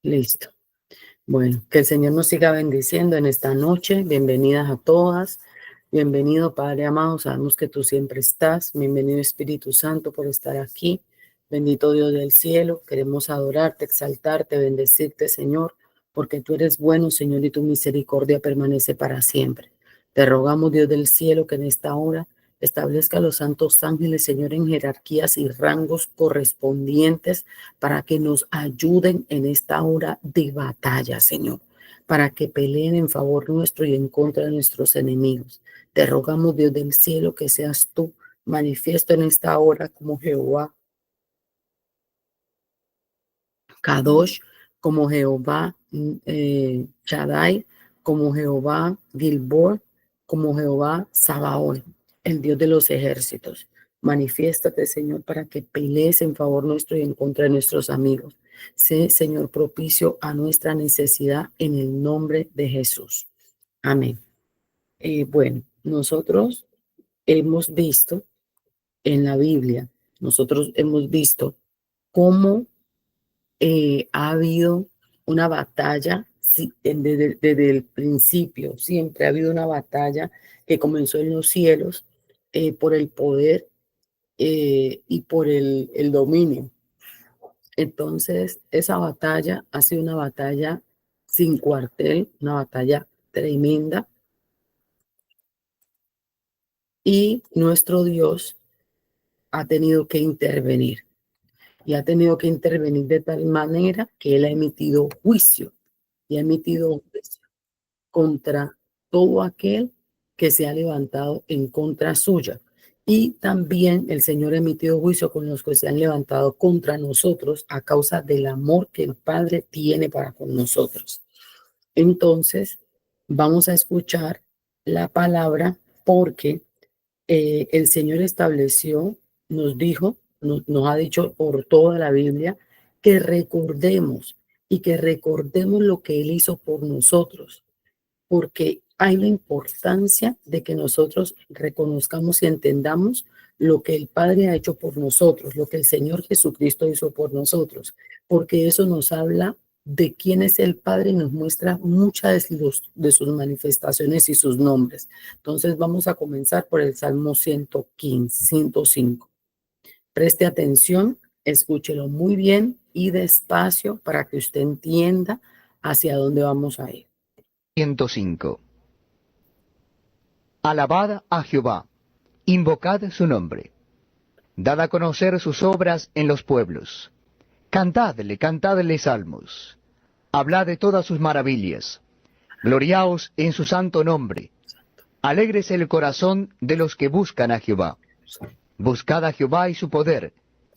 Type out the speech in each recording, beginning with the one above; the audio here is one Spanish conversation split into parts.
Listo. Bueno, que el Señor nos siga bendiciendo en esta noche. Bienvenidas a todas. Bienvenido, Padre amado. Sabemos que tú siempre estás. Bienvenido, Espíritu Santo, por estar aquí. Bendito Dios del cielo. Queremos adorarte, exaltarte, bendecirte, Señor, porque tú eres bueno, Señor, y tu misericordia permanece para siempre. Te rogamos, Dios del cielo, que en esta hora establezca a los santos ángeles, Señor, en jerarquías y rangos correspondientes para que nos ayuden en esta hora de batalla, Señor, para que peleen en favor nuestro y en contra de nuestros enemigos. Te rogamos, Dios del cielo, que seas tú manifiesto en esta hora como Jehová Kadosh, como Jehová Shaddai, como Jehová Gilbor, como Jehová Sabaoth, el Dios de los ejércitos. Manifiéstate, Señor, para que pelees en favor nuestro y en contra de nuestros amigos. Sé, Señor, propicio a nuestra necesidad en el nombre de Jesús. Amén. Bueno, nosotros hemos visto en la Biblia, nosotros hemos visto cómo ha habido una batalla desde el principio, siempre ha habido una batalla que comenzó en los cielos por el poder y por el dominio. Entonces, esa batalla ha sido una batalla sin cuartel, una batalla tremenda, y nuestro Dios ha tenido que intervenir. Y ha tenido que intervenir de tal manera que Él ha emitido juicio. Y ha emitido juicio contra todo aquel que se ha levantado en contra suya. Y también el Señor ha emitido juicio con los que se han levantado contra nosotros a causa del amor que el Padre tiene para con nosotros. Entonces, vamos a escuchar la palabra porque el Señor estableció, nos dijo, nos ha dicho por toda la Biblia que recordemos y que recordemos lo que Él hizo por nosotros, porque hay la importancia de que nosotros reconozcamos y entendamos lo que el Padre ha hecho por nosotros, lo que el Señor Jesucristo hizo por nosotros, porque eso nos habla de quién es el Padre y nos muestra muchas de sus manifestaciones y sus nombres. Entonces vamos a comenzar por el Salmo 105. Preste atención, escúchelo muy bien y despacio para que usted entienda hacia dónde vamos a ir. 105. Alabad a Jehová, invocad su nombre, dad a conocer sus obras en los pueblos. Cantadle salmos, hablad de todas sus maravillas, gloriaos en su santo nombre, alégrese el corazón de los que buscan a Jehová. Buscad a Jehová y su poder,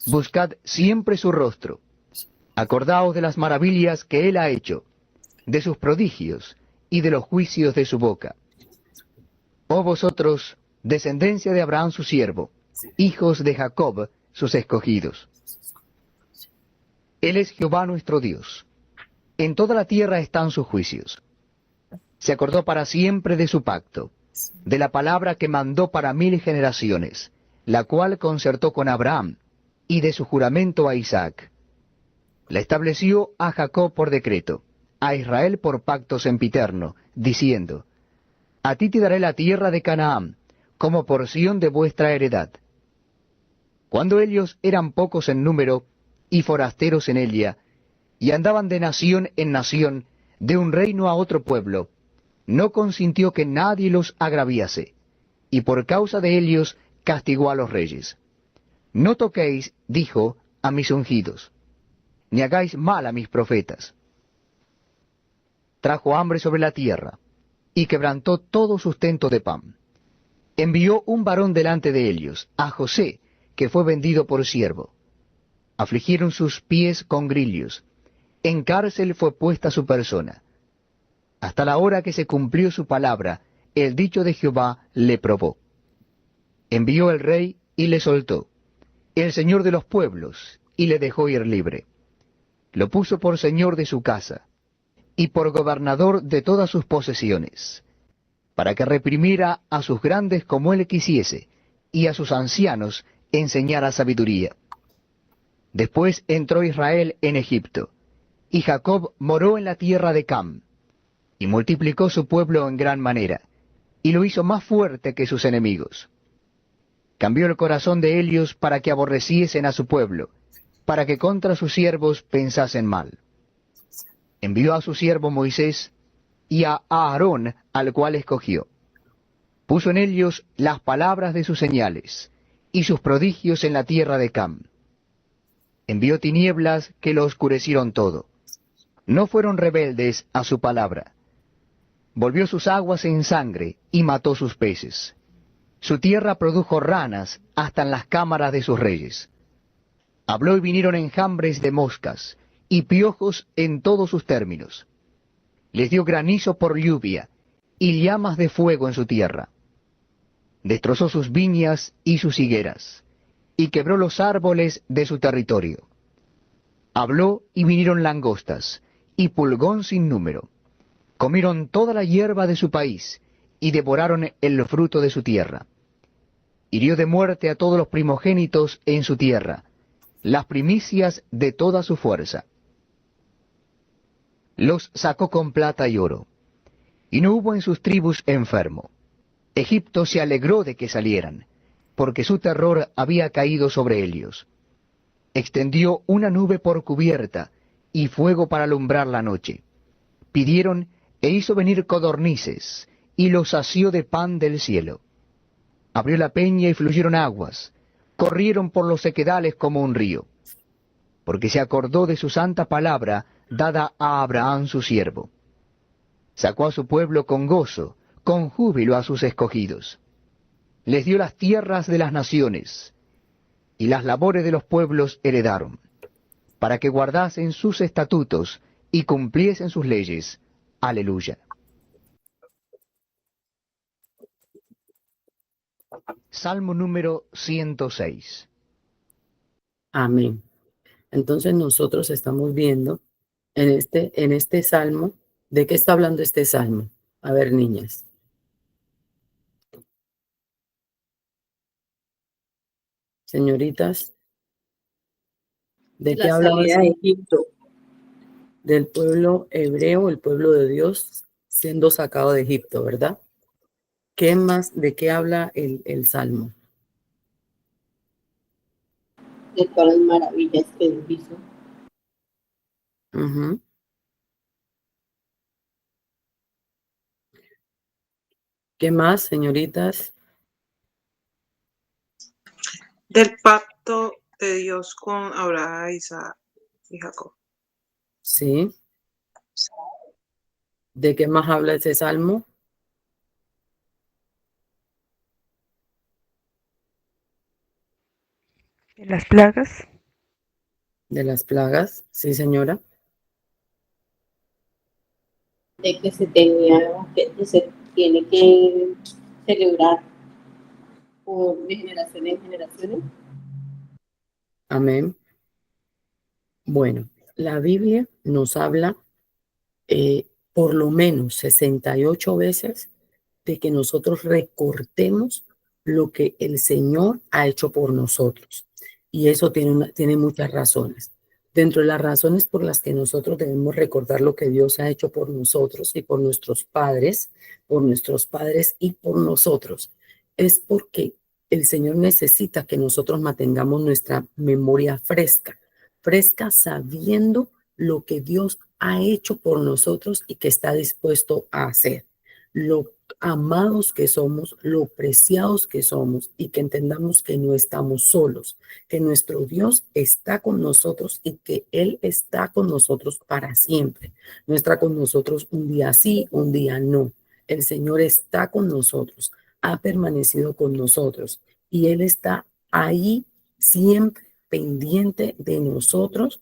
buscad siempre su rostro. Acordaos de las maravillas que él ha hecho, de sus prodigios y de los juicios de su boca. Oh vosotros, descendencia de Abraham su siervo, hijos de Jacob sus escogidos. Él es Jehová nuestro Dios. En toda la tierra están sus juicios. Se acordó para siempre de su pacto, de la palabra que mandó para 1000 generaciones, la cual concertó con Abraham, y de su juramento a Isaac. La estableció a Jacob por decreto, a Israel por pacto sempiterno, diciendo: A ti te daré la tierra de Canaán, como porción de vuestra heredad. Cuando ellos eran pocos en número, y forasteros en ella, y andaban de nación en nación, de un reino a otro pueblo, no consintió que nadie los agraviase, y por causa de ellos castigó a los reyes. No toquéis, dijo, a mis ungidos, ni hagáis mal a mis profetas. Trajo hambre sobre la tierra, y quebrantó todo sustento de pan. Envió un varón delante de ellos, a José, que fue vendido por siervo. Afligieron sus pies con grillos, en cárcel fue puesta su persona. Hasta la hora que se cumplió su palabra, el dicho de Jehová le probó. Envió el rey y le soltó, el señor de los pueblos, y le dejó ir libre. Lo puso por señor de su casa, y por gobernador de todas sus posesiones, para que reprimiera a sus grandes como él quisiese, y a sus ancianos enseñara sabiduría. Después entró Israel en Egipto, Y Jacob moró en la tierra de Cam, y multiplicó su pueblo en gran manera, y lo hizo más fuerte que sus enemigos. Cambió el corazón de ellos para que aborreciesen a su pueblo, para que contra sus siervos pensasen mal. Envió a su siervo Moisés y a Aarón, al cual escogió. Puso en ellos las palabras de sus señales, y sus prodigios en la tierra de Cam. Envió tinieblas que lo oscurecieron todo. No fueron rebeldes a su palabra. Volvió sus aguas en sangre y mató sus peces. Su tierra produjo ranas hasta en las cámaras de sus reyes. Habló y vinieron enjambres de moscas y piojos en todos sus términos. Les dio granizo por lluvia y llamas de fuego en su tierra. Destrozó sus viñas y sus higueras, y quebró los árboles de su territorio. Habló y vinieron langostas, y pulgón sin número. Comieron toda la hierba de su país, y devoraron el fruto de su tierra. Hirió de muerte a todos los primogénitos en su tierra, las primicias de toda su fuerza. Los sacó con plata y oro, y no hubo en sus tribus enfermo. Egipto se alegró de que salieran, porque su terror había caído sobre ellos. Extendió una nube por cubierta y fuego para alumbrar la noche. Pidieron e hizo venir codornices, y los sació de pan del cielo. Abrió la peña y fluyeron aguas, corrieron por los sequedales como un río, porque se acordó de su santa palabra dada a Abraham su siervo. Sacó a su pueblo con gozo, con júbilo a sus escogidos. Les dio las tierras de las naciones, y las labores de los pueblos heredaron, para que guardasen sus estatutos y cumpliesen sus leyes. Aleluya. Salmo número 106. Amén. Entonces nosotros estamos viendo en este salmo, ¿de qué está hablando este salmo? A ver, niñas. Señoritas, ¿de qué La hablaba? salida de Egipto. Del pueblo hebreo, el pueblo de Dios, siendo sacado de Egipto, ¿verdad? ¿Qué más? ¿De qué habla el salmo? De todas las maravillas que él hizo. Ujú. ¿Qué más, señoritas? Del pacto de Dios con Abraham, Isaac y Jacob. Sí. ¿De qué más habla ese salmo? ¿De las plagas? De las plagas, sí, señora. De que se tiene que celebrar de generación en generaciones. Amén. Bueno, la Biblia nos habla por lo menos 68 veces de que nosotros recortemos lo que el Señor ha hecho por nosotros. Y eso tiene muchas razones. Dentro de las razones por las que nosotros debemos recordar lo que Dios ha hecho por nosotros y por nuestros padres y por nosotros, es porque el Señor necesita que nosotros mantengamos nuestra memoria fresca sabiendo lo que Dios ha hecho por nosotros y que está dispuesto a hacer. Lo amados que somos, lo preciados que somos y que entendamos que no estamos solos, que nuestro Dios está con nosotros y que Él está con nosotros para siempre. No está con nosotros un día sí, un día no. El Señor está con nosotros, ha permanecido con nosotros y Él está ahí siempre pendiente de nosotros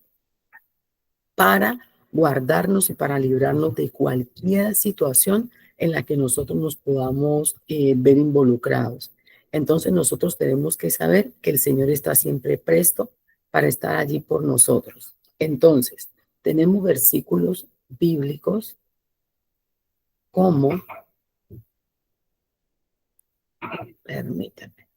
para guardarnos y para librarnos de cualquier situación en la que nosotros nos podamos ver involucrados. Entonces nosotros tenemos que saber que el Señor está siempre presto para estar allí por nosotros. Entonces, tenemos versículos bíblicos como, permítame,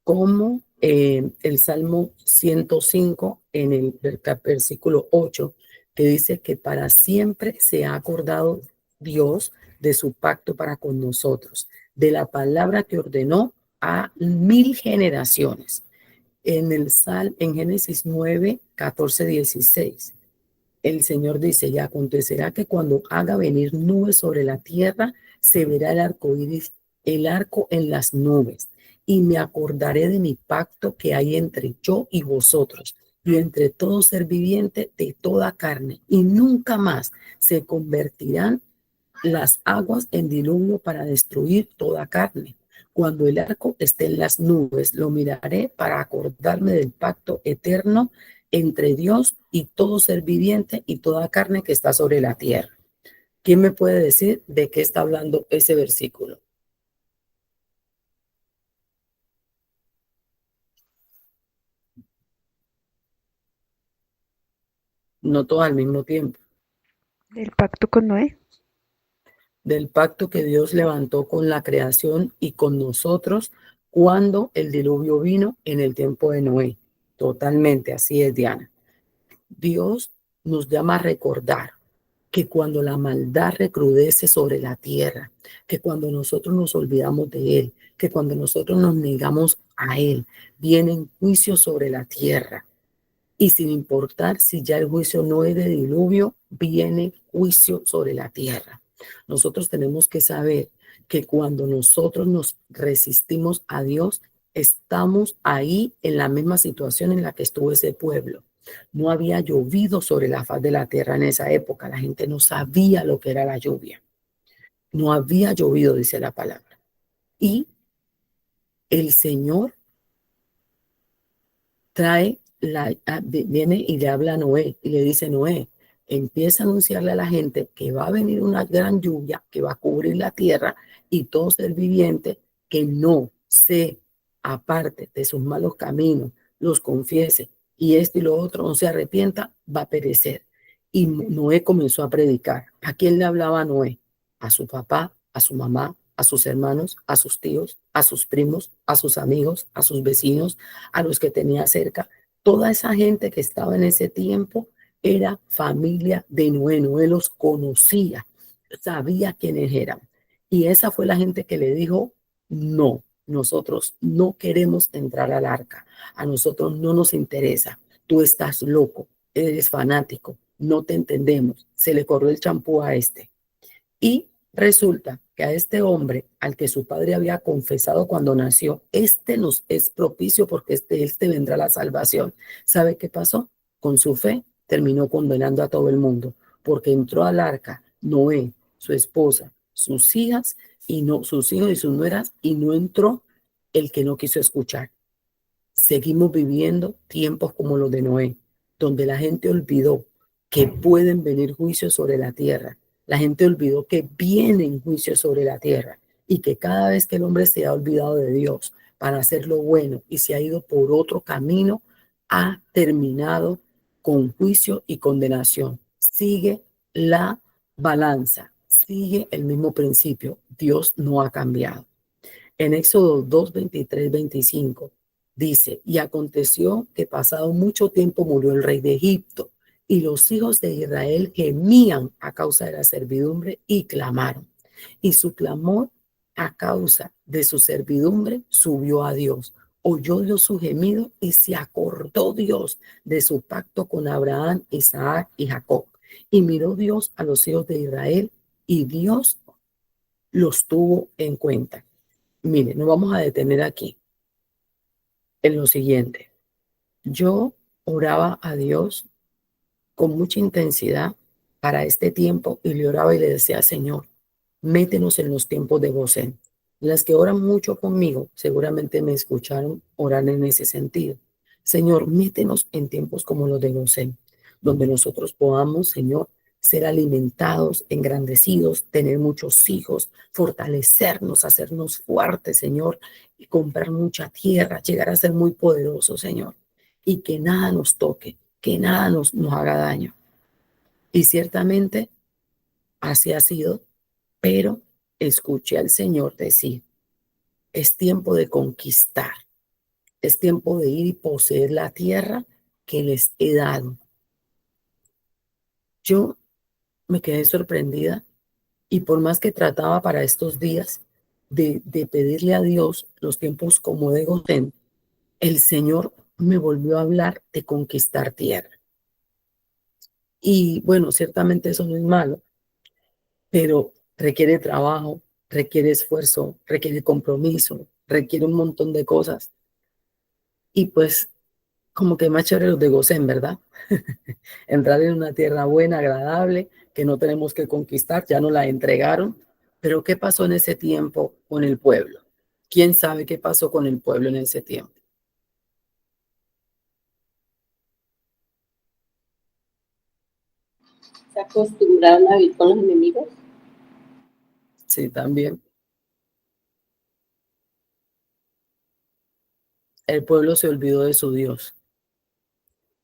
como el Salmo 105 en el versículo 8 que dice que para siempre se ha acordado Dios de su pacto para con nosotros, de la palabra que ordenó a 1000 generaciones. En Génesis 9, 14, 16, el Señor dice, y acontecerá que cuando haga venir nubes sobre la tierra, se verá el arco iris, el arco en las nubes, y me acordaré de mi pacto que hay entre yo y vosotros, y entre todo ser viviente de toda carne, y nunca más se convertirán las aguas en diluvio para destruir toda carne. Cuando el arco esté en las nubes, lo miraré para acordarme del pacto eterno entre Dios y todo ser viviente y toda carne que está sobre la tierra. ¿Quién me puede decir de qué está hablando ese versículo? No todo al mismo tiempo. Del pacto con Noé. Del pacto que Dios levantó con la creación y con nosotros cuando el diluvio vino en el tiempo de Noé. Totalmente, así es, Diana. Dios nos llama a recordar que cuando la maldad recrudece sobre la tierra, que cuando nosotros nos olvidamos de Él, que cuando nosotros nos negamos a Él, vienen juicios sobre la tierra. Y sin importar si ya el juicio no es de diluvio, viene juicio sobre la tierra. Nosotros tenemos que saber que cuando nosotros nos resistimos a Dios, estamos ahí en la misma situación en la que estuvo ese pueblo. No había llovido sobre la faz de la tierra en esa época. La gente no sabía lo que era la lluvia. No había llovido, dice la palabra. Y el Señor viene y le habla a Noé y le dice, Noé, empieza a anunciarle a la gente que va a venir una gran lluvia que va a cubrir la tierra y todo ser viviente que no se aparte de sus malos caminos, los confiese y esto y lo otro, no se arrepienta, va a perecer. Y Noé comenzó a predicar. ¿A quién le hablaba Noé? A su papá, a su mamá, a sus hermanos, a sus tíos, a sus primos, a sus amigos, a sus vecinos, a los que tenía cerca. Toda esa gente que estaba en ese tiempo era familia de Noé. Noé los conocía, sabía quiénes eran. Y esa fue la gente que le dijo, no, nosotros no queremos entrar al arca. A nosotros no nos interesa. Tú estás loco, eres fanático, no te entendemos. Se le corrió el champú a este. Y resulta que a este hombre, al que su padre había confesado cuando nació, este nos es propicio porque este vendrá la salvación. ¿Sabe qué pasó? Con su fe terminó condenando a todo el mundo, porque entró al arca Noé, su esposa, sus hijas y no sus hijos y sus nueras, y no entró el que no quiso escuchar. Seguimos viviendo tiempos como los de Noé, donde la gente olvidó que pueden venir juicios sobre la tierra. La gente olvidó que vienen juicios sobre la tierra y que cada vez que el hombre se ha olvidado de Dios para hacer lo bueno y se ha ido por otro camino, ha terminado con juicio y condenación. Sigue la balanza, sigue el mismo principio. Dios no ha cambiado. En Éxodo 2, 23, 25 dice, y aconteció que pasado mucho tiempo murió el rey de Egipto y los hijos de Israel gemían a causa de la servidumbre y clamaron. Y su clamor a causa de su servidumbre subió a Dios. Oyó Dios su gemido y se acordó Dios de su pacto con Abraham, Isaac y Jacob. Y miró Dios a los hijos de Israel y Dios los tuvo en cuenta. Mire, nos vamos a detener aquí en lo siguiente. Yo oraba a Dios con mucha intensidad para este tiempo y le oraba y le decía, Señor, métenos en los tiempos de Gosén. Las que oran mucho conmigo seguramente me escucharon orar en ese sentido. Señor, métenos en tiempos como los de Gosén, donde nosotros podamos, Señor, ser alimentados, engrandecidos, tener muchos hijos, fortalecernos, hacernos fuertes, Señor, y comprar mucha tierra, llegar a ser muy poderosos, Señor, y que nada nos toque, que nada nos haga daño. Y ciertamente así ha sido, pero escuché al Señor decir, es tiempo de conquistar, es tiempo de ir y poseer la tierra que les he dado. Yo me quedé sorprendida y por más que trataba para estos días de pedirle a Dios los tiempos como de Gosén, el Señor me volvió a hablar de conquistar tierra. Y bueno, ciertamente eso no es malo, pero requiere trabajo, requiere esfuerzo, requiere compromiso, requiere un montón de cosas. Y pues como que más chévere los de Gosén, ¿verdad? Entrar en una tierra buena, agradable, que no tenemos que conquistar, ya nos la entregaron. Pero ¿qué pasó en ese tiempo con el pueblo? ¿Quién sabe qué pasó con el pueblo en ese tiempo? Se acostumbraron a vivir con los enemigos. Sí, también. El pueblo se olvidó de su Dios.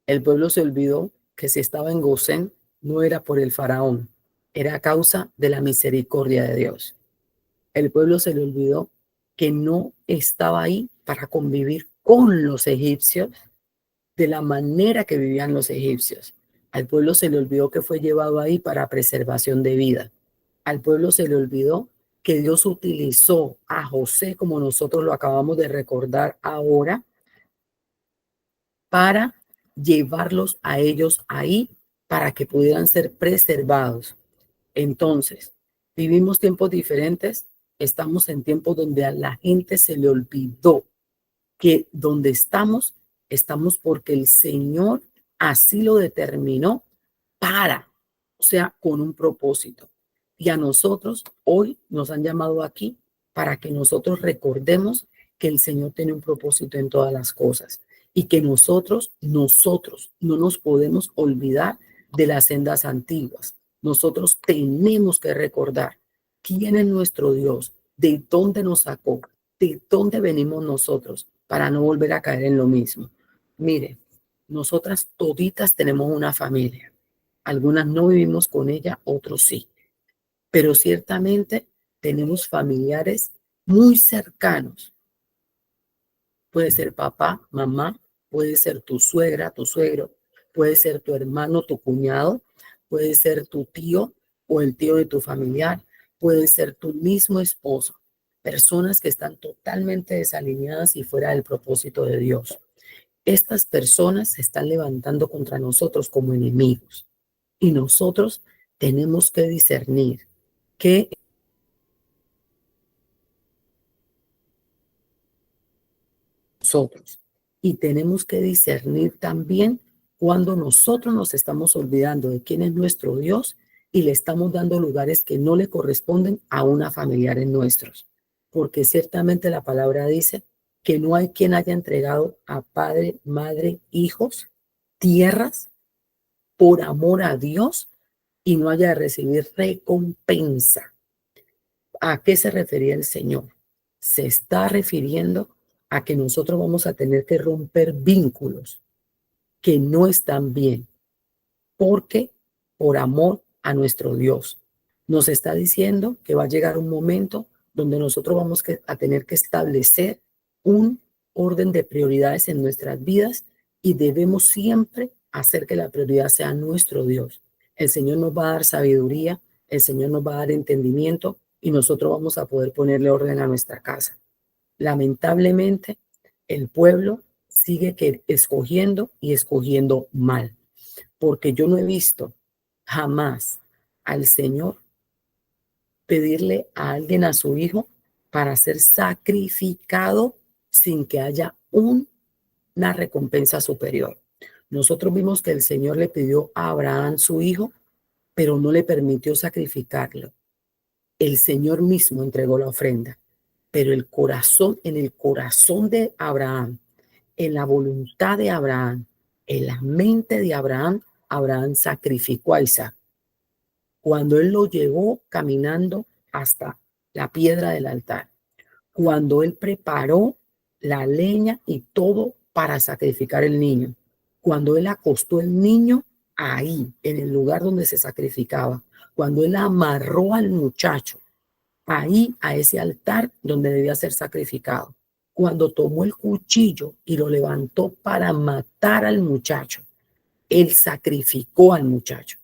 El pueblo se olvidó que si estaba en Gosén no era por el faraón, era a causa de la misericordia de Dios. El pueblo se le olvidó que no estaba ahí para convivir con los egipcios de la manera que vivían los egipcios. Al pueblo se le olvidó que fue llevado ahí para preservación de vida. Al pueblo se le olvidó que Dios utilizó a José, como nosotros lo acabamos de recordar ahora, para llevarlos a ellos ahí para que pudieran ser preservados. Entonces, vivimos tiempos diferentes, estamos en tiempos donde a la gente se le olvidó que donde estamos porque el Señor así lo determinó o sea, con un propósito. Y a nosotros hoy nos han llamado aquí para que nosotros recordemos que el Señor tiene un propósito en todas las cosas y que nosotros no nos podemos olvidar de las sendas antiguas. Nosotros tenemos que recordar quién es nuestro Dios, de dónde nos sacó, de dónde venimos nosotros, para no volver a caer en lo mismo. Mire, nosotras toditas tenemos una familia. Algunas no vivimos con ella, otros sí. Pero ciertamente tenemos familiares muy cercanos. Puede ser papá, mamá, puede ser tu suegra, tu suegro, puede ser tu hermano, tu cuñado, puede ser tu tío o el tío de tu familiar, puede ser tu mismo esposo. Personas que están totalmente desalineadas y fuera del propósito de Dios. Estas personas se están levantando contra nosotros como enemigos y nosotros tenemos que discernir que nosotros y tenemos que discernir también cuando nosotros nos estamos olvidando de quién es nuestro Dios y le estamos dando lugares que no le corresponden a una familiar en nuestros. Porque ciertamente la palabra dice que no hay quien haya entregado a padre, madre, hijos, tierras por amor a Dios y no haya de recibir recompensa. ¿A qué se refería el Señor? Se está refiriendo a que nosotros vamos a tener que romper vínculos que no están bien, porque por amor a nuestro Dios. Nos está diciendo que va a llegar un momento donde nosotros vamos a tener que establecer un orden de prioridades en nuestras vidas y debemos siempre hacer que la prioridad sea nuestro Dios. El Señor nos va a dar sabiduría, el Señor nos va a dar entendimiento y nosotros vamos a poder ponerle orden a nuestra casa. Lamentablemente, el pueblo sigue escogiendo y escogiendo mal, porque yo no he visto jamás al Señor pedirle a alguien a su hijo para ser sacrificado sin que haya una recompensa superior. Nosotros vimos que el Señor le pidió a Abraham su hijo, pero no le permitió sacrificarlo. El Señor mismo entregó la ofrenda, pero en el corazón de Abraham, en la voluntad de Abraham, en la mente de Abraham, Abraham sacrificó a Isaac. Cuando él lo llevó caminando hasta la piedra del altar, cuando él preparó la leña y todo para sacrificar el niño, cuando él acostó el niño ahí, en el lugar donde se sacrificaba, cuando él amarró al muchacho ahí a ese altar donde debía ser sacrificado, cuando tomó el cuchillo y lo levantó para matar al muchacho, él sacrificó al muchacho.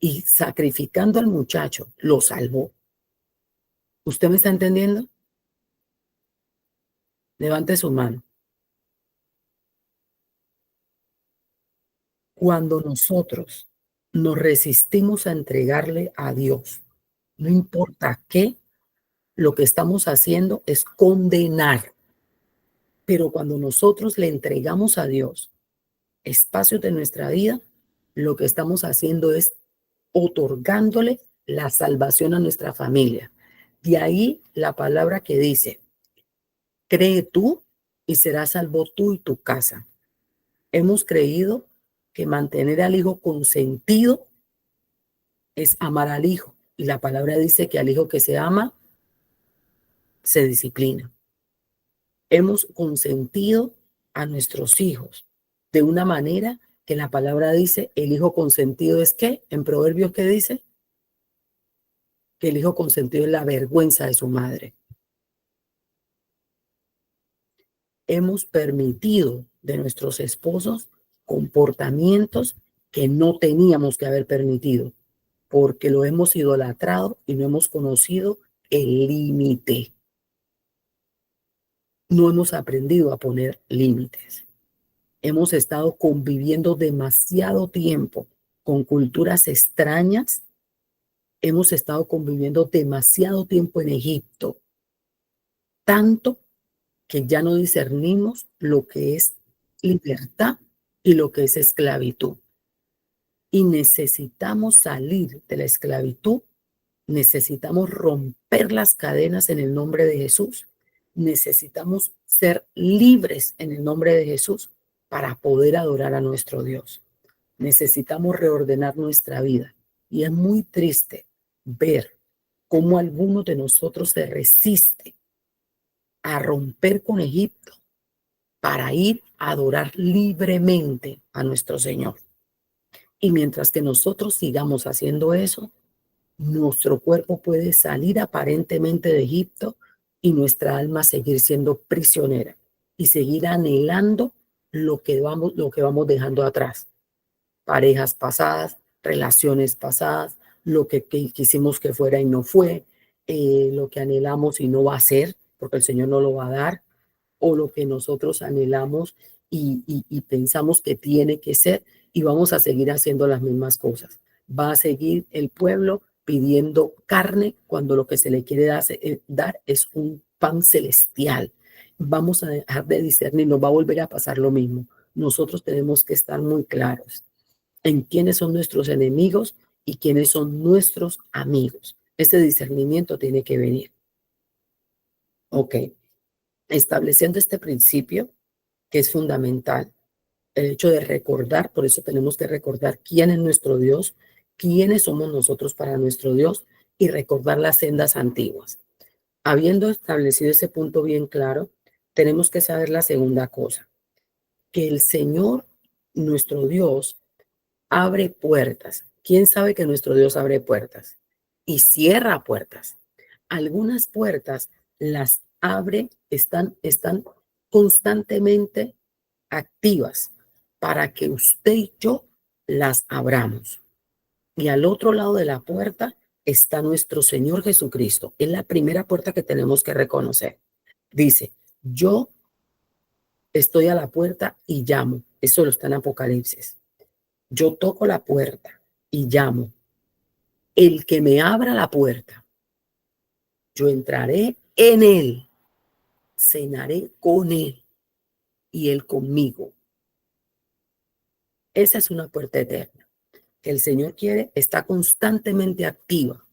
y sacrificando al muchacho, lo salvó. ¿Usted me está entendiendo? Levante su mano. Cuando nosotros nos resistimos a entregarle a Dios, no importa qué, lo que estamos haciendo es condenar. Pero cuando nosotros le entregamos a Dios espacios de nuestra vida, lo que estamos haciendo es otorgándole la salvación a nuestra familia. De ahí la palabra que dice, cree tú y serás salvo tú y tu casa. Hemos creído que mantener al hijo consentido es amar al hijo. Y la palabra dice que al hijo que se ama, se disciplina. Hemos consentido a nuestros hijos de una manera que la palabra dice, el hijo consentido es ¿qué? En Proverbios, ¿qué dice? Que el hijo consentido es la vergüenza de su madre. Hemos permitido de nuestros esposos comportamientos que no teníamos que haber permitido, porque lo hemos idolatrado y no hemos conocido el límite. No hemos aprendido a poner límites. Hemos estado conviviendo demasiado tiempo con culturas extrañas. Hemos estado conviviendo demasiado tiempo en Egipto, tanto que ya no discernimos lo que es libertad y lo que es esclavitud. Y necesitamos salir de la esclavitud, necesitamos romper las cadenas en el nombre de Jesús, necesitamos ser libres en el nombre de Jesús para poder adorar a nuestro Dios. Necesitamos reordenar nuestra vida. Y es muy triste ver cómo algunos de nosotros se resisten a romper con Egipto para ir a adorar libremente a nuestro Señor. Y mientras que nosotros sigamos haciendo eso, nuestro cuerpo puede salir aparentemente de Egipto y nuestra alma seguir siendo prisionera y seguir anhelando lo que vamos dejando atrás. Parejas pasadas, relaciones pasadas, lo que quisimos que fuera y no fue, lo que anhelamos y no va a ser, porque el Señor no lo va a dar, o lo que nosotros anhelamos y pensamos que tiene que ser, y vamos a seguir haciendo las mismas cosas. Va a seguir el pueblo pidiendo carne cuando lo que se le quiere dar es un pan celestial. Vamos a dejar de discernir, nos va a volver a pasar lo mismo. Nosotros tenemos que estar muy claros en quiénes son nuestros enemigos y quiénes son nuestros amigos. Este discernimiento tiene que venir. Ok. Estableciendo este principio, que es fundamental, el hecho de recordar, por eso tenemos que recordar quién es nuestro Dios, quiénes somos nosotros para nuestro Dios y recordar las sendas antiguas. Habiendo establecido ese punto bien claro, tenemos que saber la segunda cosa, que el Señor, nuestro Dios, abre puertas. ¿Quién sabe que nuestro Dios abre puertas? Y cierra puertas. Algunas puertas las abre, están constantemente activas para que usted y yo las abramos. Y al otro lado de la puerta está nuestro Señor Jesucristo. Es la primera puerta que tenemos que reconocer. Dice, yo estoy a la puerta y llamo. Eso lo está en Apocalipsis. Yo toco la puerta y llamo. El que me abra la puerta, yo entraré en él, cenaré con él y él conmigo. Esa es una puerta eterna que el Señor quiere, está constantemente activa.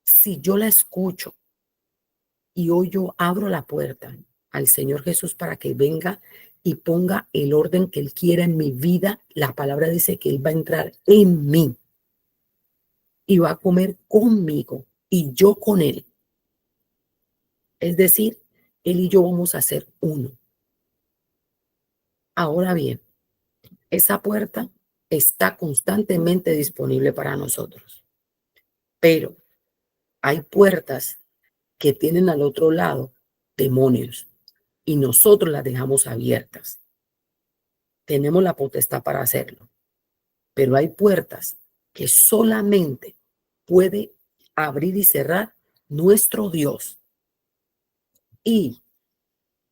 Si yo la escucho y hoy yo abro la puerta al Señor Jesús para que venga y ponga el orden que Él quiera en mi vida, la palabra dice que Él va a entrar en mí y va a comer conmigo y yo con Él. Es decir, Él y yo vamos a ser uno. Ahora bien, esa puerta está constantemente disponible para nosotros, pero hay puertas que tienen al otro lado demonios y nosotros las dejamos abiertas. Tenemos la potestad para hacerlo, pero hay puertas que solamente puede abrir y cerrar nuestro Dios. Y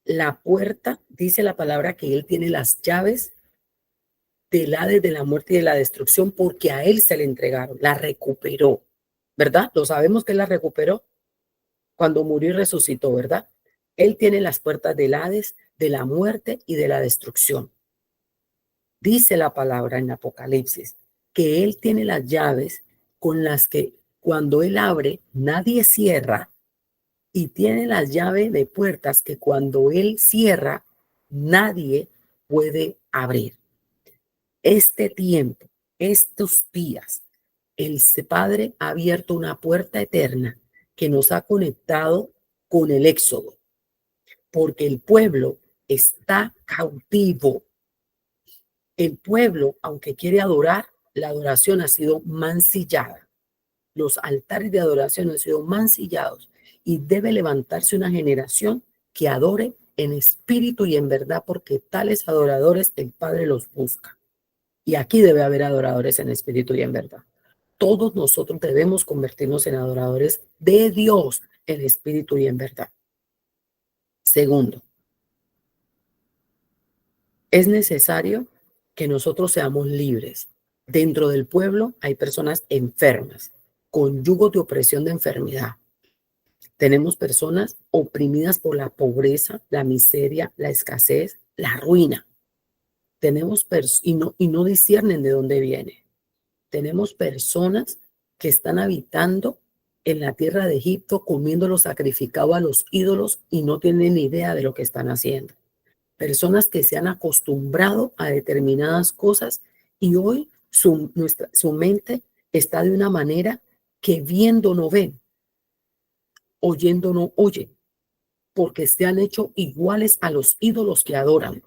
la puerta, dice la palabra que Él tiene las llaves del Hades, de la muerte y de la destrucción, porque a Él se le entregaron, la recuperó, ¿verdad? Lo sabemos que Él la recuperó cuando murió y resucitó, ¿verdad? Él tiene las puertas del Hades, de la muerte y de la destrucción. Dice la palabra en Apocalipsis que Él tiene las llaves con las que cuando Él abre, nadie cierra, y tiene las llaves de puertas que cuando Él cierra, nadie puede abrir. Este tiempo, estos días, el Padre ha abierto una puerta eterna que nos ha conectado con el Éxodo, porque el pueblo está cautivo. El pueblo, aunque quiere adorar, la adoración ha sido mancillada. Los altares de adoración han sido mancillados y debe levantarse una generación que adore en espíritu y en verdad, porque tales adoradores el Padre los busca. Y aquí debe haber adoradores en espíritu y en verdad. Todos nosotros debemos convertirnos en adoradores de Dios en espíritu y en verdad. Segundo, es necesario que nosotros seamos libres. Dentro del pueblo hay personas enfermas, con yugos de opresión de enfermedad. Tenemos personas oprimidas por la pobreza, la miseria, la escasez, la ruina. Tenemos y no disciernen de dónde viene. Tenemos personas que están habitando en la tierra de Egipto, comiendo lo sacrificado a los ídolos y no tienen ni idea de lo que están haciendo. Personas que se han acostumbrado a determinadas cosas y hoy su mente está de una manera que viendo no ven, oyendo no oyen, porque se han hecho iguales a los ídolos que adoran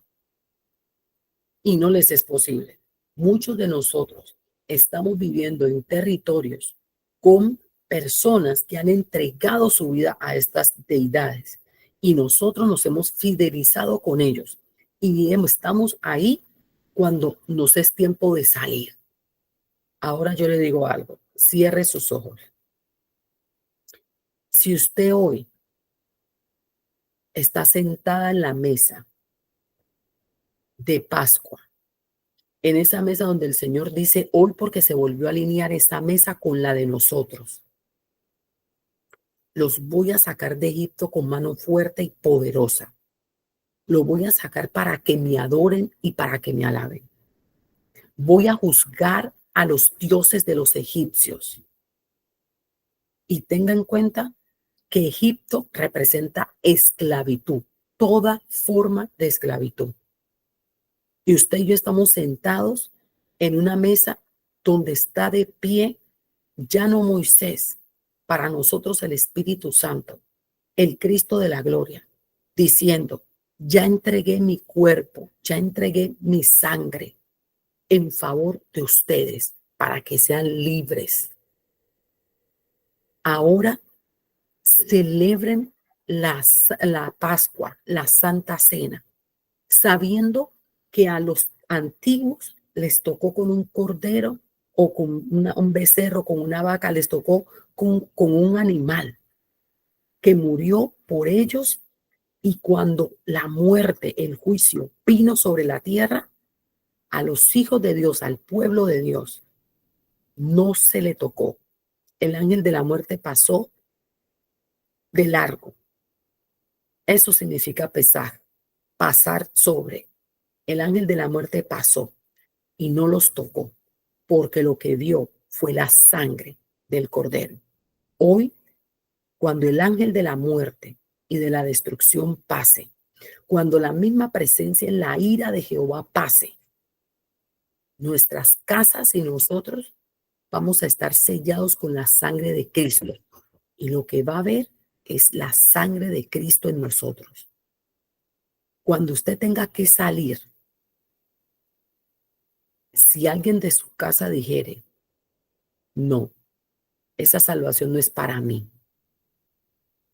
y no les es posible. Muchos de nosotros estamos viviendo en territorios con personas que han entregado su vida a estas deidades y nosotros nos hemos fidelizado con ellos y estamos ahí cuando nos es tiempo de salir. Ahora yo le digo algo, cierre sus ojos. Si usted hoy está sentada en la mesa de Pascua, en esa mesa donde el Señor dice hoy, porque se volvió a alinear esta mesa con la de nosotros, los voy a sacar de Egipto con mano fuerte y poderosa. Los voy a sacar para que me adoren y para que me alaben. Voy a juzgar a los dioses de los egipcios. Y tenga en cuenta que Egipto representa esclavitud, toda forma de esclavitud. Y usted y yo estamos sentados en una mesa donde está de pie ya no Moisés, para nosotros el Espíritu Santo, el Cristo de la gloria, diciendo, ya entregué mi cuerpo, ya entregué mi sangre en favor de ustedes para que sean libres. Ahora celebren la Pascua, la Santa Cena, sabiendo que a los antiguos les tocó con un cordero o con un becerro, con una vaca, les tocó con un animal que murió por ellos, y cuando la muerte, el juicio vino sobre la tierra, a los hijos de Dios, al pueblo de Dios, no se le tocó. El ángel de la muerte pasó de largo. Eso significa pasar sobre. El ángel de la muerte pasó y no los tocó, porque lo que dio fue la sangre del cordero. Hoy, cuando el ángel de la muerte y de la destrucción pase, cuando la misma presencia en la ira de Jehová pase, nuestras casas y nosotros vamos a estar sellados con la sangre de Cristo. Y lo que va a haber es la sangre de Cristo en nosotros. Cuando usted tenga que salir Si alguien de su casa dijere, no, esa salvación no es para mí.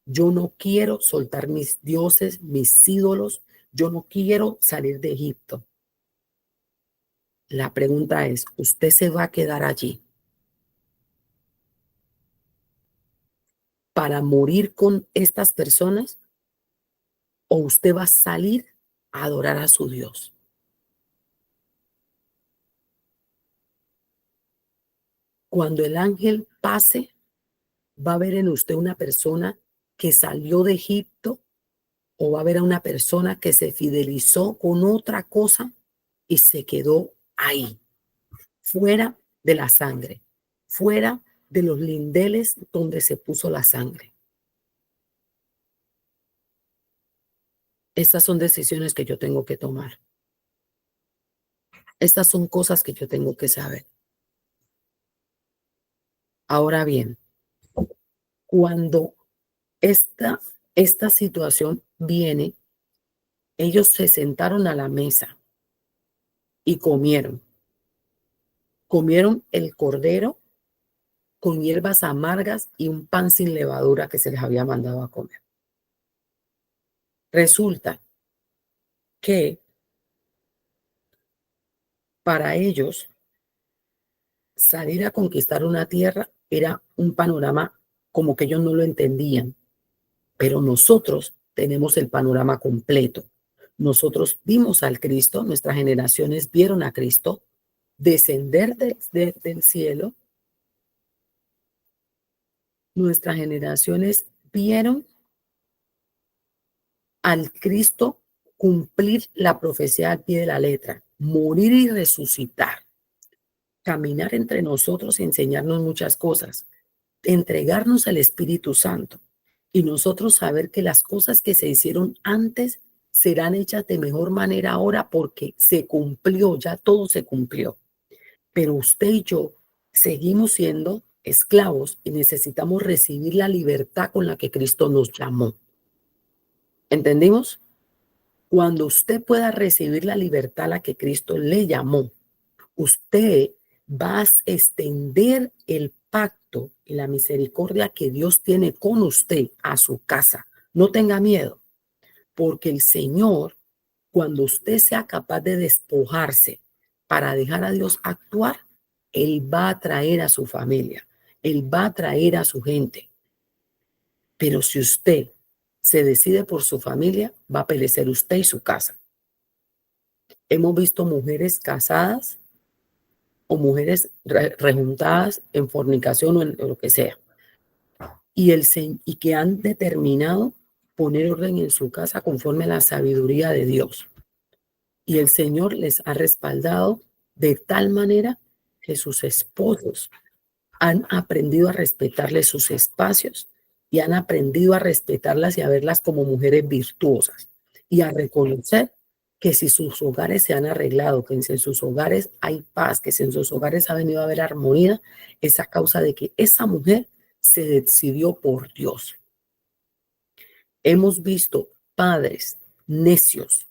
Yo no quiero soltar mis dioses, mis ídolos. Yo no quiero salir de Egipto. La pregunta es, ¿usted se va a quedar allí para morir con estas personas o usted va a salir a adorar a su Dios? Cuando el ángel pase, va a ver en usted una persona que salió de Egipto o va a ver a una persona que se fidelizó con otra cosa y se quedó ahí, fuera de la sangre, fuera de los lindeles donde se puso la sangre. Estas son decisiones que yo tengo que tomar. Estas son cosas que yo tengo que saber. Ahora bien, cuando esta situación viene, ellos se sentaron a la mesa y comieron. Comieron el cordero con hierbas amargas y un pan sin levadura que se les había mandado a comer. Resulta que para ellos salir a conquistar una tierra era un panorama como que ellos no lo entendían, pero nosotros tenemos el panorama completo. Nosotros vimos al Cristo, nuestras generaciones vieron a Cristo descender del cielo. Nuestras generaciones vieron al Cristo cumplir la profecía al pie de la letra, morir y resucitar, caminar entre nosotros y enseñarnos muchas cosas, entregarnos al Espíritu Santo y nosotros saber que las cosas que se hicieron antes serán hechas de mejor manera ahora porque se cumplió, ya todo se cumplió. Pero usted y yo seguimos siendo esclavos y necesitamos recibir la libertad con la que Cristo nos llamó. ¿Entendimos? Cuando usted pueda recibir la libertad a la que Cristo le llamó, usted va a extender el pacto y la misericordia que Dios tiene con usted a su casa. No tenga miedo, porque el Señor, cuando usted sea capaz de despojarse para dejar a Dios actuar, Él va a traer a su familia, Él va a traer a su gente. Pero si usted se decide por su familia, va a perecer usted y su casa. Hemos visto mujeres casadas o mujeres rejuntadas en fornicación o en lo que sea, y que han determinado poner orden en su casa conforme a la sabiduría de Dios. Y el Señor les ha respaldado de tal manera que sus esposos han aprendido a respetarles sus espacios y han aprendido a respetarlas y a verlas como mujeres virtuosas y a reconocer que si sus hogares se han arreglado, que si en sus hogares hay paz, que si en sus hogares ha venido a haber armonía, es a causa de que esa mujer se decidió por Dios. Hemos visto padres necios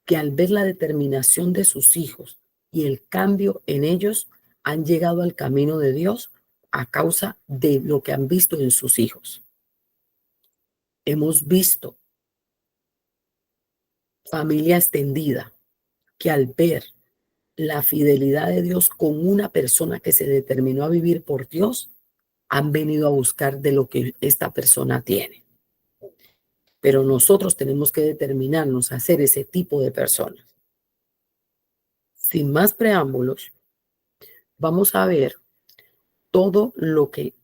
que al ver la determinación de sus hijos y el cambio en ellos han llegado al camino de Dios a causa de lo que han visto en sus hijos. Hemos visto familia extendida que al ver la fidelidad de Dios con una persona que se determinó a vivir por Dios, han venido a buscar de lo que esta persona tiene. Pero nosotros tenemos que determinarnos a ser ese tipo de personas. Sin más preámbulos, vamos a ver todo lo que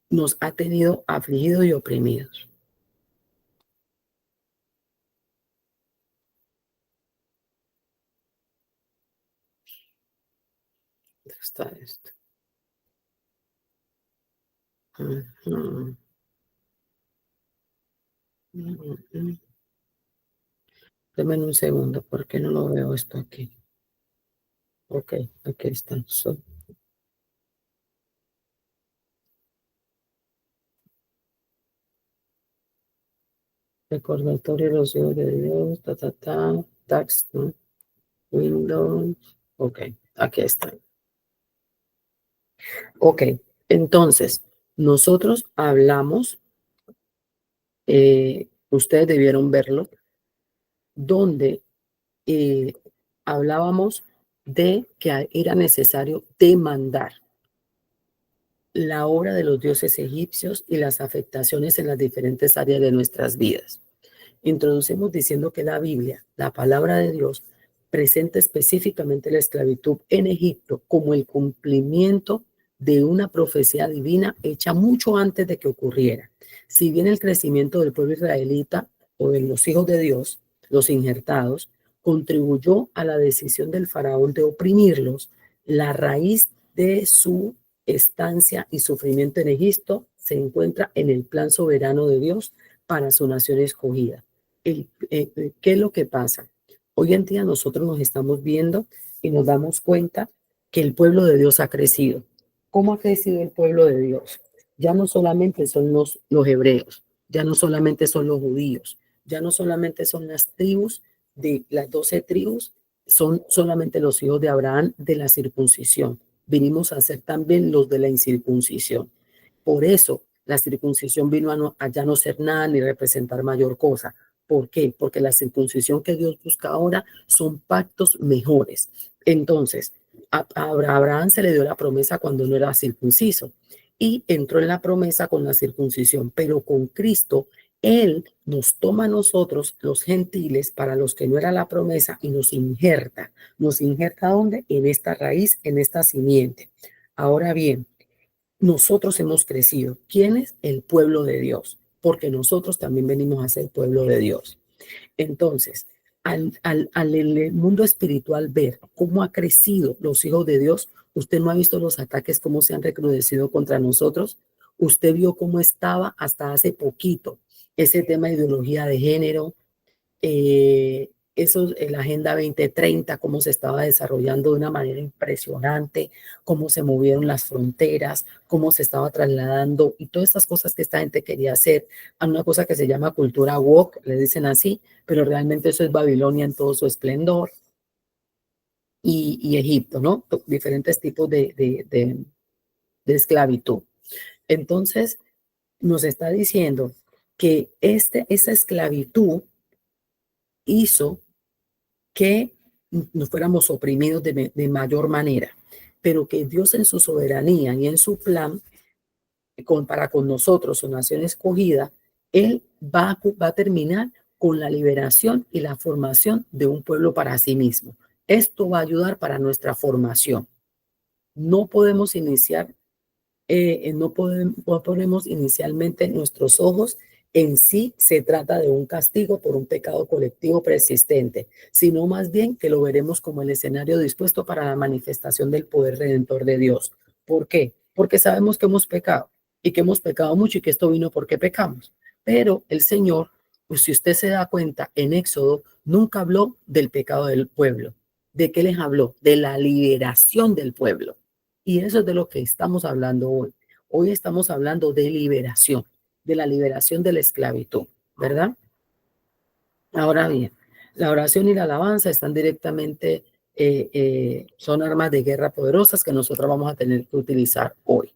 nos ha tenido afligidos y oprimidos. ¿Dónde está esto? Deme un segundo, porque no lo veo esto aquí. Ok, aquí está. Recordatorio de los hijos de Dios, tax, ¿no? Windows, ok. Aquí está. Ok, entonces, nosotros hablamos, ustedes debieron verlo, donde hablábamos de que era necesario demandar la obra de los dioses egipcios y las afectaciones en las diferentes áreas de nuestras vidas. Introducimos diciendo que la Biblia, la palabra de Dios, presenta específicamente la esclavitud en Egipto como el cumplimiento de una profecía divina hecha mucho antes de que ocurriera. Si bien el crecimiento del pueblo israelita o de los hijos de Dios, los injertados, contribuyó a la decisión del faraón de oprimirlos, la raíz de su estancia y sufrimiento en Egipto se encuentra en el plan soberano de Dios para su nación escogida. ¿Qué es lo que pasa? Hoy en día nosotros nos estamos viendo y nos damos cuenta que el pueblo de Dios ha crecido. ¿Cómo ha crecido el pueblo de Dios? Ya no solamente son los hebreos, ya no solamente son los judíos, ya no solamente son las tribus de las 12 tribus, son solamente los hijos de Abraham de la circuncisión. Vinimos a ser también los de la incircuncisión. Por eso la circuncisión vino a ya no ser nada ni representar mayor cosa. ¿Por qué? Porque la circuncisión que Dios busca ahora son pactos mejores. Entonces, a Abraham se le dio la promesa cuando no era circunciso y entró en la promesa con la circuncisión, pero con Cristo, Él nos toma a nosotros, los gentiles, para los que no era la promesa, y nos injerta. ¿Nos injerta dónde? En esta raíz, en esta simiente. Ahora bien, nosotros hemos crecido. ¿Quién es? El pueblo de Dios, porque nosotros también venimos a ser pueblo de Dios. Entonces, al el mundo espiritual ver cómo ha crecido los hijos de Dios, usted no ha visto los ataques, cómo se han recrudecido contra nosotros. Usted vio cómo estaba hasta hace poquito ese tema de ideología de género, eso, la Agenda 2030, cómo se estaba desarrollando de una manera impresionante, cómo se movieron las fronteras, cómo se estaba trasladando y todas estas cosas que esta gente quería hacer a una cosa que se llama cultura woke, le dicen así, pero realmente eso es Babilonia en todo su esplendor y Egipto, ¿no? Diferentes tipos de esclavitud. Entonces, nos está diciendo que esa esclavitud hizo que nos fuéramos oprimidos de mayor manera, pero que Dios en su soberanía y en su plan para con nosotros, su nación escogida, Él va a terminar con la liberación y la formación de un pueblo para sí mismo. Esto va a ayudar para nuestra formación. No podemos iniciar no ponemos inicialmente nuestros ojos en sí se trata de un castigo por un pecado colectivo persistente, sino más bien que lo veremos como el escenario dispuesto para la manifestación del poder redentor de Dios. ¿Por qué? Porque sabemos que hemos pecado y que hemos pecado mucho y que esto vino porque pecamos. Pero el Señor, pues si usted se da cuenta, en Éxodo nunca habló del pecado del pueblo. ¿De qué les habló? De la liberación del pueblo. Y eso es de lo que estamos hablando hoy. Hoy estamos hablando de liberación, de la liberación de la esclavitud, ¿verdad? Ahora bien, la oración y la alabanza están directamente, son armas de guerra poderosas que nosotros vamos a tener que utilizar hoy.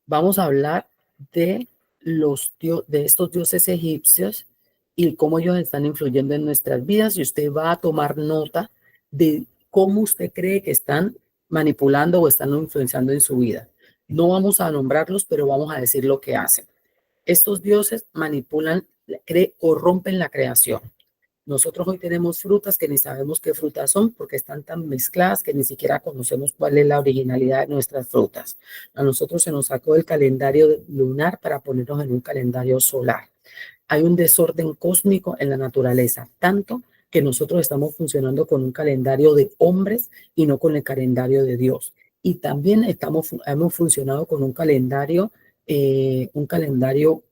Vamos a hablar de estos dioses egipcios y cómo ellos están influyendo en nuestras vidas, y usted va a tomar nota de cómo usted cree que están manipulando o están influenciando en su vida. No vamos a nombrarlos, pero vamos a decir lo que hacen. Estos dioses manipulan, corrompen la creación. Nosotros hoy tenemos frutas que ni sabemos qué frutas son porque están tan mezcladas que ni siquiera conocemos cuál es la originalidad de nuestras frutas. A nosotros se nos sacó el calendario lunar para ponernos en un calendario solar. Hay un desorden cósmico en la naturaleza, tanto que nosotros estamos funcionando con un calendario de hombres y no con el calendario de Dios. Y también hemos funcionado con un calendario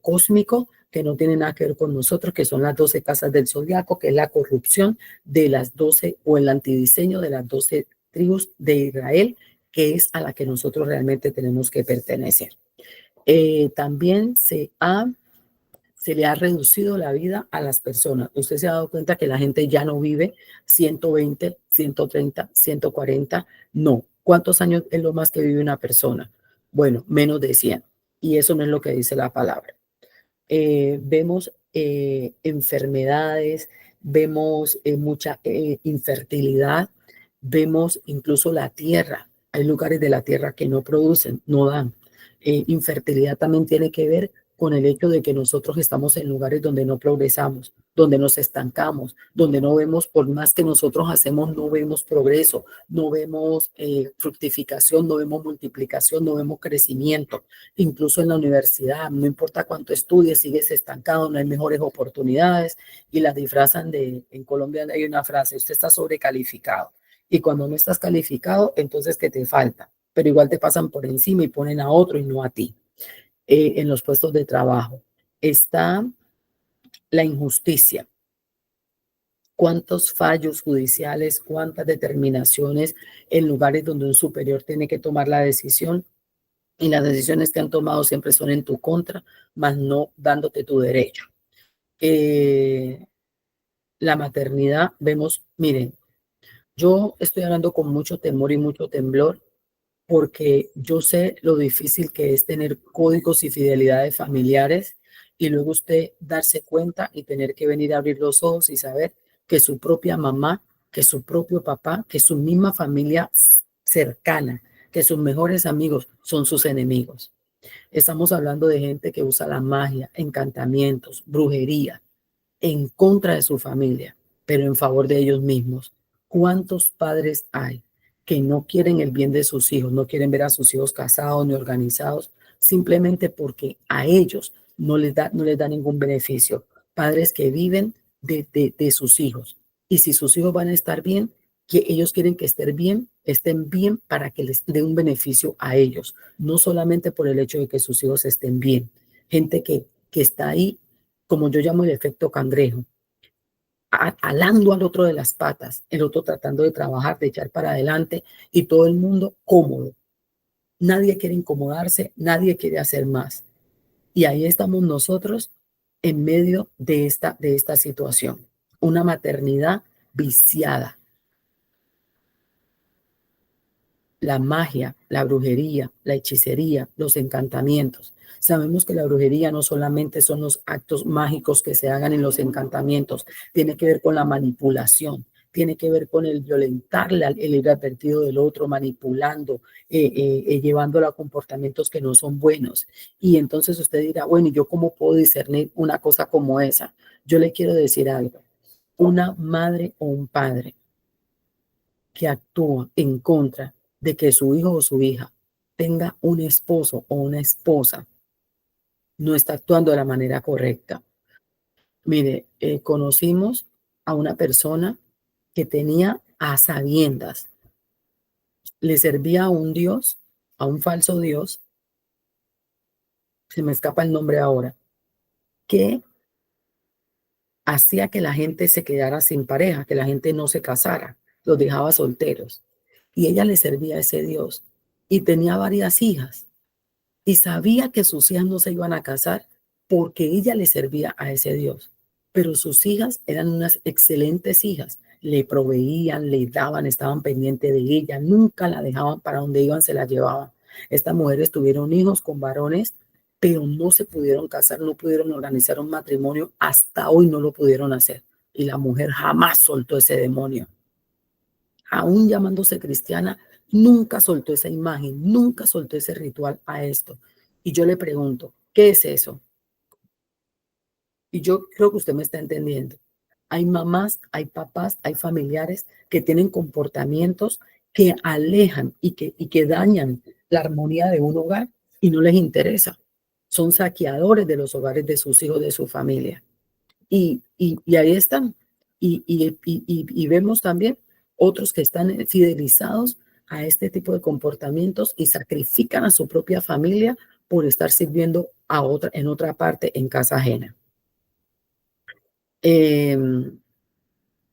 cósmico que no tiene nada que ver con nosotros, que son las 12 casas del zodiaco, que es la corrupción de las 12 o el antidiseño de las 12 tribus de Israel, que es a la que nosotros realmente tenemos que pertenecer. También se se le ha reducido la vida a las personas. Usted se ha dado cuenta que la gente ya no vive 120, 130, 140. No. ¿Cuántos años es lo más que vive una persona? Bueno, menos de 100. Y eso no es lo que dice la palabra. Vemos enfermedades, vemos mucha infertilidad, vemos incluso la tierra. Hay lugares de la tierra que no producen, no dan. Infertilidad también tiene que ver con el hecho de que nosotros estamos en lugares donde no progresamos, donde nos estancamos, donde no vemos, por más que nosotros hacemos, no vemos progreso, no vemos fructificación, no vemos multiplicación, no vemos crecimiento. Incluso en la universidad, no importa cuánto estudies, sigues estancado, no hay mejores oportunidades y las disfrazan en Colombia hay una frase, usted está sobrecalificado. Y cuando no estás calificado, entonces ¿qué te falta? Pero igual te pasan por encima y ponen a otro y no a ti. En los puestos de trabajo está la injusticia. Cuántos fallos judiciales, cuántas determinaciones en lugares donde un superior tiene que tomar la decisión y las decisiones que han tomado siempre son en tu contra, más no dándote tu derecho. La maternidad, vemos, miren, yo estoy hablando con mucho temor y mucho temblor porque yo sé lo difícil que es tener códigos y fidelidades familiares y luego usted darse cuenta y tener que venir a abrir los ojos y saber que su propia mamá, que su propio papá, que su misma familia cercana, que sus mejores amigos son sus enemigos. Estamos hablando de gente que usa la magia, encantamientos, brujería en contra de su familia, pero en favor de ellos mismos. ¿Cuántos padres hay que no quieren el bien de sus hijos, no quieren ver a sus hijos casados ni organizados, simplemente porque a ellos no les da ningún beneficio? Padres que viven de sus hijos. Y si sus hijos van a estar bien, que ellos quieren que estén bien para que les dé un beneficio a ellos, no solamente por el hecho de que sus hijos estén bien. Gente que está ahí, como yo llamo el efecto cangrejo, alando al otro de las patas, el otro tratando de trabajar, de echar para adelante y todo el mundo cómodo. Nadie quiere incomodarse, nadie quiere hacer más. Y ahí estamos nosotros en medio de esta situación. Una maternidad viciada. La magia, la brujería, la hechicería, los encantamientos. Sabemos que la brujería no solamente son los actos mágicos que se hagan en los encantamientos, tiene que ver con la manipulación, tiene que ver con el violentarle el libre advertido del otro, manipulando, llevándolo a comportamientos que no son buenos. Y entonces usted dirá, bueno, ¿y yo cómo puedo discernir una cosa como esa? Yo le quiero decir algo. Una madre o un padre que actúa en contra de que su hijo o su hija tenga un esposo o una esposa, no está actuando de la manera correcta. Mire, conocimos a una persona que tenía a sabiendas, le servía a un Dios, a un falso Dios, se me escapa el nombre ahora, que hacía que la gente se quedara sin pareja, que la gente no se casara, los dejaba solteros. Y ella le servía a ese Dios y tenía varias hijas y sabía que sus hijas no se iban a casar porque ella le servía a ese Dios. Pero sus hijas eran unas excelentes hijas, le proveían, le daban, estaban pendientes de ella, nunca la dejaban, para donde iban se la llevaban. Estas mujeres tuvieron hijos con varones, pero no se pudieron casar, no pudieron organizar un matrimonio, hasta hoy no lo pudieron hacer. Y la mujer jamás soltó ese demonio. Aún llamándose cristiana, nunca soltó esa imagen, nunca soltó ese ritual a esto. Y yo le pregunto, ¿qué es eso? Y yo creo que usted me está entendiendo. Hay mamás, hay papás, hay familiares que tienen comportamientos que alejan y que dañan la armonía de un hogar y no les interesa. Son saqueadores de los hogares de sus hijos, de su familia. Y ahí están. Y vemos también otros que están fidelizados a este tipo de comportamientos y sacrifican a su propia familia por estar sirviendo a otra, en otra parte, en casa ajena.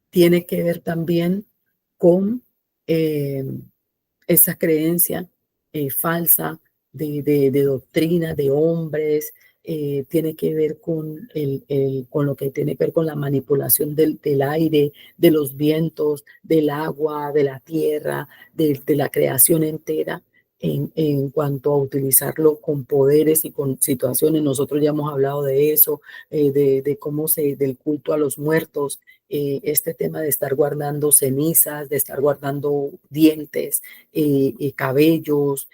Tiene que ver también con esa creencia falsa de doctrina de hombres tiene que ver con, con lo que tiene que ver con la manipulación del aire, de los vientos, del agua, de la tierra, de la creación entera. En cuanto a utilizarlo con poderes y con situaciones, nosotros ya hemos hablado de eso, de cómo del culto a los muertos, este tema de estar guardando cenizas, de estar guardando dientes, cabellos,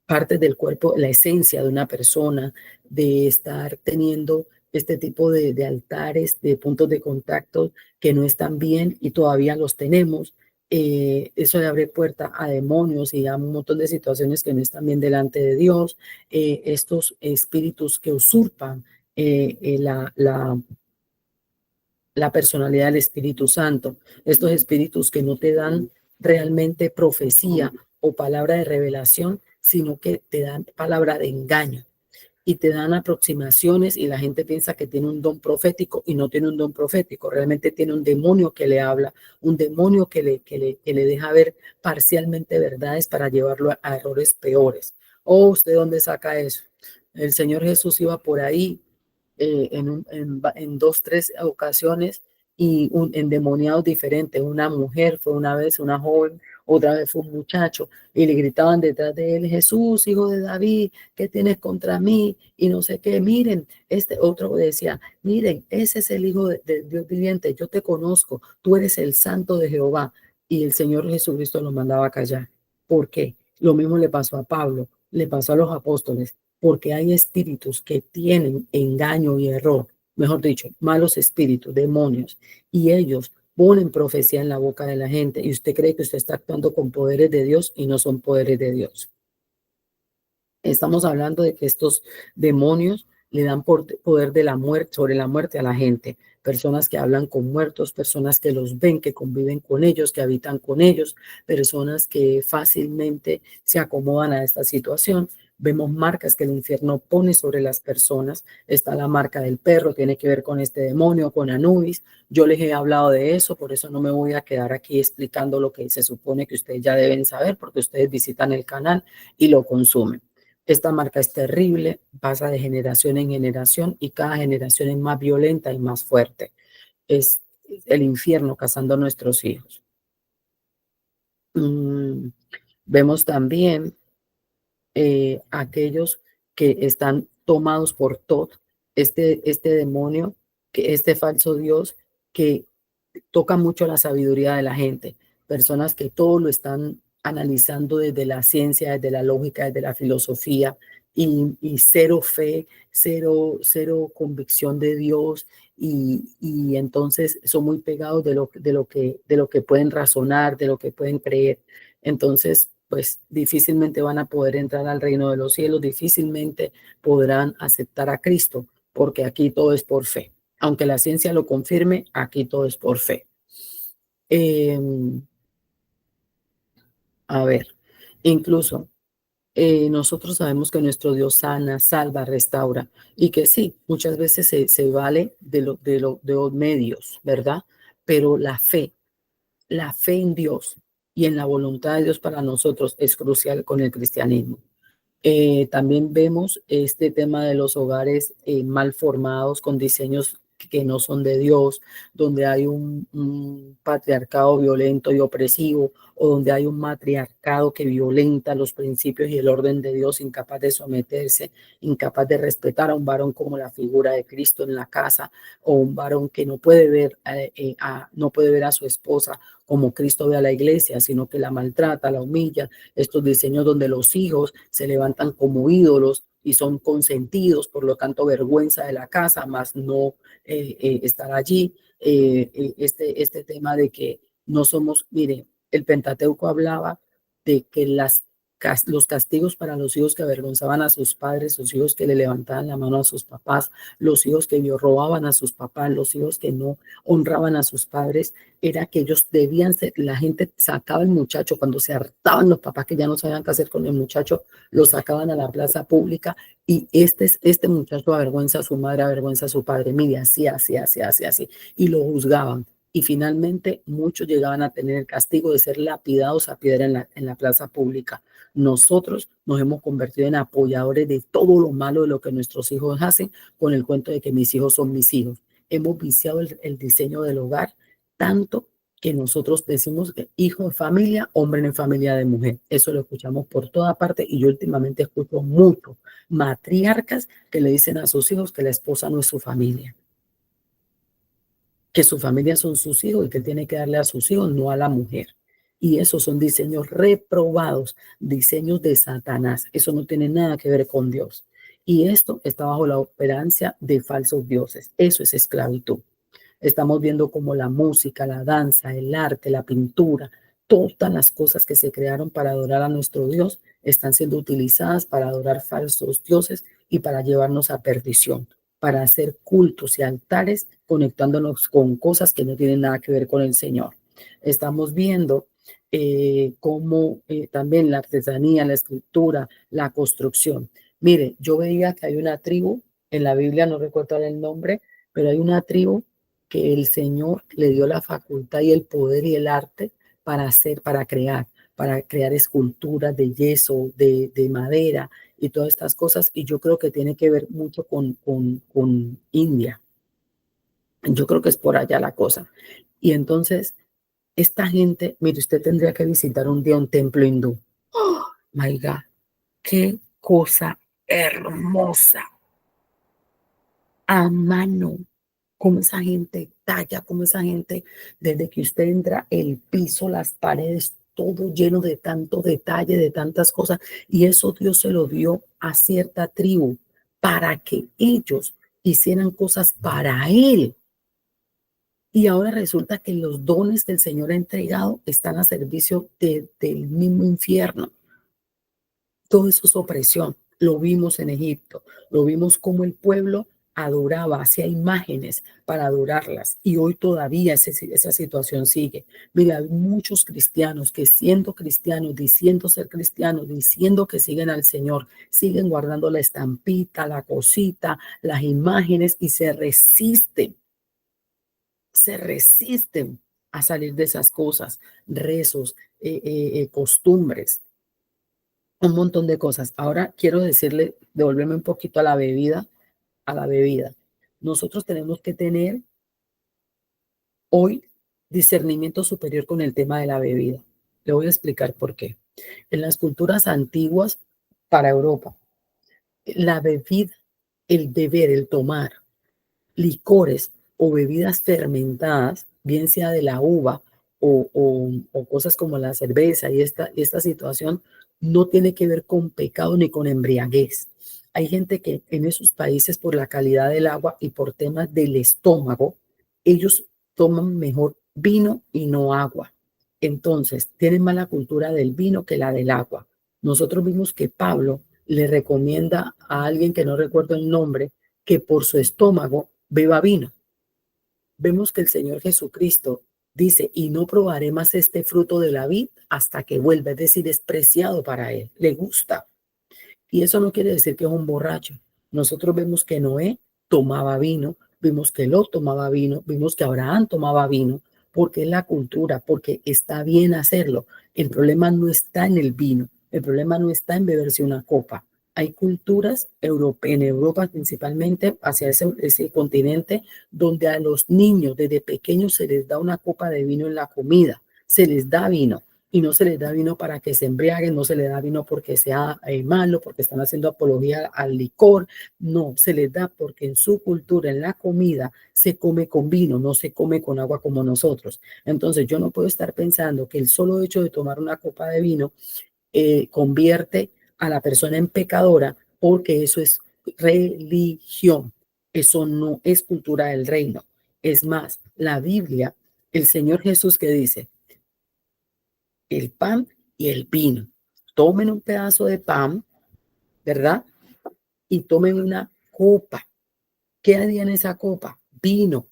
partes del cuerpo, la esencia de una persona, de estar teniendo este tipo de altares, de puntos de contacto que no están bien y todavía los tenemos. Eso le abre puerta a demonios y a un montón de situaciones que no están bien delante de Dios. Estos espíritus que usurpan la personalidad del Espíritu Santo, estos espíritus que no te dan realmente profecía o palabra de revelación, sino que te dan palabra de engaño y te dan aproximaciones y la gente piensa que tiene un don profético y no tiene un don profético, realmente tiene un demonio que le habla, un demonio que le deja ver parcialmente verdades para llevarlo a errores peores. ¿O usted dónde saca eso? El Señor Jesús iba por ahí en dos, tres ocasiones y endemoniados diferentes. Una mujer fue una vez, una joven, otra vez fue un muchacho y le gritaban detrás de él: Jesús, hijo de David, ¿qué tienes contra mí? Y no sé qué. Miren, este otro decía: miren, ese es el hijo de Dios viviente, yo te conozco, tú eres el santo de Jehová. Y el Señor Jesucristo lo mandaba a callar. ¿Por qué? Lo mismo le pasó a Pablo, le pasó a los apóstoles, porque hay espíritus que tienen engaño y error, mejor dicho, malos espíritus, demonios, y ellos ponen profecía en la boca de la gente y usted cree que usted está actuando con poderes de Dios y no son poderes de Dios. Estamos hablando de que estos demonios le dan poder de la muerte, sobre la muerte a la gente. Personas que hablan con muertos, personas que los ven, que conviven con ellos, que habitan con ellos, personas que fácilmente se acomodan a esta situación. Vemos marcas que el infierno pone sobre las personas. Está la marca del perro, tiene que ver con este demonio, con Anubis. Yo les he hablado de eso, por eso no me voy a quedar aquí explicando lo que se supone que ustedes ya deben saber, porque ustedes visitan el canal y lo consumen. Esta marca es terrible, pasa de generación en generación y cada generación es más violenta y más fuerte. Es el infierno cazando a nuestros hijos. Vemos también aquellos que están tomados por Tot, este demonio, este falso Dios que toca mucho la sabiduría de la gente, personas que todo lo están analizando desde la ciencia, desde la lógica, desde la filosofía y cero fe, cero convicción de Dios y entonces son muy pegados de lo que pueden razonar, de lo que pueden creer. Entonces, pues difícilmente van a poder entrar al reino de los cielos, difícilmente podrán aceptar a Cristo, porque aquí todo es por fe. Aunque la ciencia lo confirme, aquí todo es por fe. A ver, incluso nosotros sabemos que nuestro Dios sana, salva, restaura y que sí, muchas veces se vale de los medios, ¿verdad? Pero la fe en Dios y en la voluntad de Dios para nosotros es crucial con el cristianismo. También vemos este tema de los hogares mal formados, con diseños que no son de Dios, donde hay un patriarcado violento y opresivo, o donde hay un matriarcado que violenta los principios y el orden de Dios, incapaz de someterse, incapaz de respetar a un varón como la figura de Cristo en la casa, o un varón que no puede ver a su esposa como Cristo ve a la iglesia, sino que la maltrata, la humilla. Estos diseños donde los hijos se levantan como ídolos y son consentidos, por lo tanto vergüenza de la casa, más no estar allí. Este tema de que no somos, mire, el Pentateuco hablaba de que los castigos para los hijos que avergonzaban a sus padres, los hijos que le levantaban la mano a sus papás, los hijos que robaban a sus papás, los hijos que no honraban a sus padres, era que ellos debían ser, la gente sacaba al muchacho cuando se hartaban los papás que ya no sabían qué hacer con el muchacho, lo sacaban a la plaza pública y este muchacho avergüenza a su madre, avergüenza a su padre, mire, así, y lo juzgaban. y finalmente muchos llegaban a tener el castigo de ser lapidados a piedra en la plaza pública. Nosotros nos hemos convertido en apoyadores de todo lo malo de lo que nuestros hijos hacen con el cuento de que mis hijos son mis hijos. Hemos viciado el diseño del hogar tanto que nosotros decimos que hijo de familia, hombre en familia de mujer. Eso lo escuchamos por toda parte y yo últimamente escucho mucho matriarcas que le dicen a sus hijos que la esposa no es su familia, que su familia son sus hijos y que él tiene que darle a sus hijos, no a la mujer. Y esos son diseños reprobados, diseños de Satanás. Eso no tiene nada que ver con Dios. Y esto está bajo la operancia de falsos dioses. Eso es esclavitud. Estamos viendo como la música, la danza, el arte, la pintura, todas las cosas que se crearon para adorar a nuestro Dios están siendo utilizadas para adorar falsos dioses y para llevarnos a perdición, para hacer cultos y altares conectándonos con cosas que no tienen nada que ver con el Señor. Estamos viendo cómo también la artesanía, la escritura, la construcción. Mire, yo veía que hay una tribu, en la Biblia no recuerdo el nombre, pero hay una tribu que el Señor le dio la facultad y el poder y el arte para hacer, para crear esculturas de yeso, de madera y todas estas cosas. Y yo creo que tiene que ver mucho con India. Yo creo que es por allá la cosa. Y entonces, esta gente, mire, usted tendría que visitar un día un templo hindú. ¡Oh, my God! ¡Qué cosa hermosa! A mano. Cómo esa gente talla, cómo esa gente, desde que usted entra, el piso, las paredes, todo lleno de tanto detalle, de tantas cosas. Y eso Dios se lo dio a cierta tribu para que ellos hicieran cosas para Él. Y ahora resulta que los dones que el Señor ha entregado están a servicio del mismo infierno. Todo eso es opresión. Lo vimos en Egipto, lo vimos como el pueblo adoraba, hacía imágenes para adorarlas y hoy todavía esa situación sigue. Mira, hay muchos cristianos que siendo cristianos, diciendo ser cristianos, diciendo que siguen al Señor, siguen guardando la estampita, la cosita, las imágenes y se resisten a salir de esas cosas, rezos, costumbres, un montón de cosas. Ahora quiero decirle, devolverme un poquito a la bebida. Nosotros tenemos que tener hoy discernimiento superior con el tema de la bebida. Le voy a explicar por qué. En las culturas antiguas para Europa, la bebida, el beber, el tomar licores o bebidas fermentadas, bien sea de la uva o cosas como la cerveza y esta situación, no tiene que ver con pecado ni con embriaguez. Hay gente que en esos países, por la calidad del agua y por temas del estómago, ellos toman mejor vino y no agua. Entonces, tienen más la cultura del vino que la del agua. Nosotros vimos que Pablo le recomienda a alguien que no recuerdo el nombre, que por su estómago beba vino. Vemos que el Señor Jesucristo dice, y no probaré más este fruto de la vid hasta que vuelva, es decir, es preciado para él, le gusta. Y eso no quiere decir que es un borracho. Nosotros vemos que Noé tomaba vino, vimos que Lot tomaba vino, vimos que Abraham tomaba vino, porque es la cultura, porque está bien hacerlo. El problema no está en el vino, el problema no está en beberse una copa. Hay culturas en Europa principalmente, hacia ese continente, donde a los niños desde pequeños se les da una copa de vino en la comida, se les da vino. Y no se les da vino para que se embriaguen, no se les da vino porque sea malo, porque están haciendo apología al licor, no, se les da porque en su cultura, en la comida, se come con vino, no se come con agua como nosotros. Entonces yo no puedo estar pensando que el solo hecho de tomar una copa de vino convierte a la persona en pecadora, porque eso es religión, eso no es cultura del reino. Es más, la Biblia, el Señor Jesús que dice, el pan y el vino. Tomen un pedazo de pan, ¿verdad? Y tomen una copa. ¿Qué había en esa copa? Vino.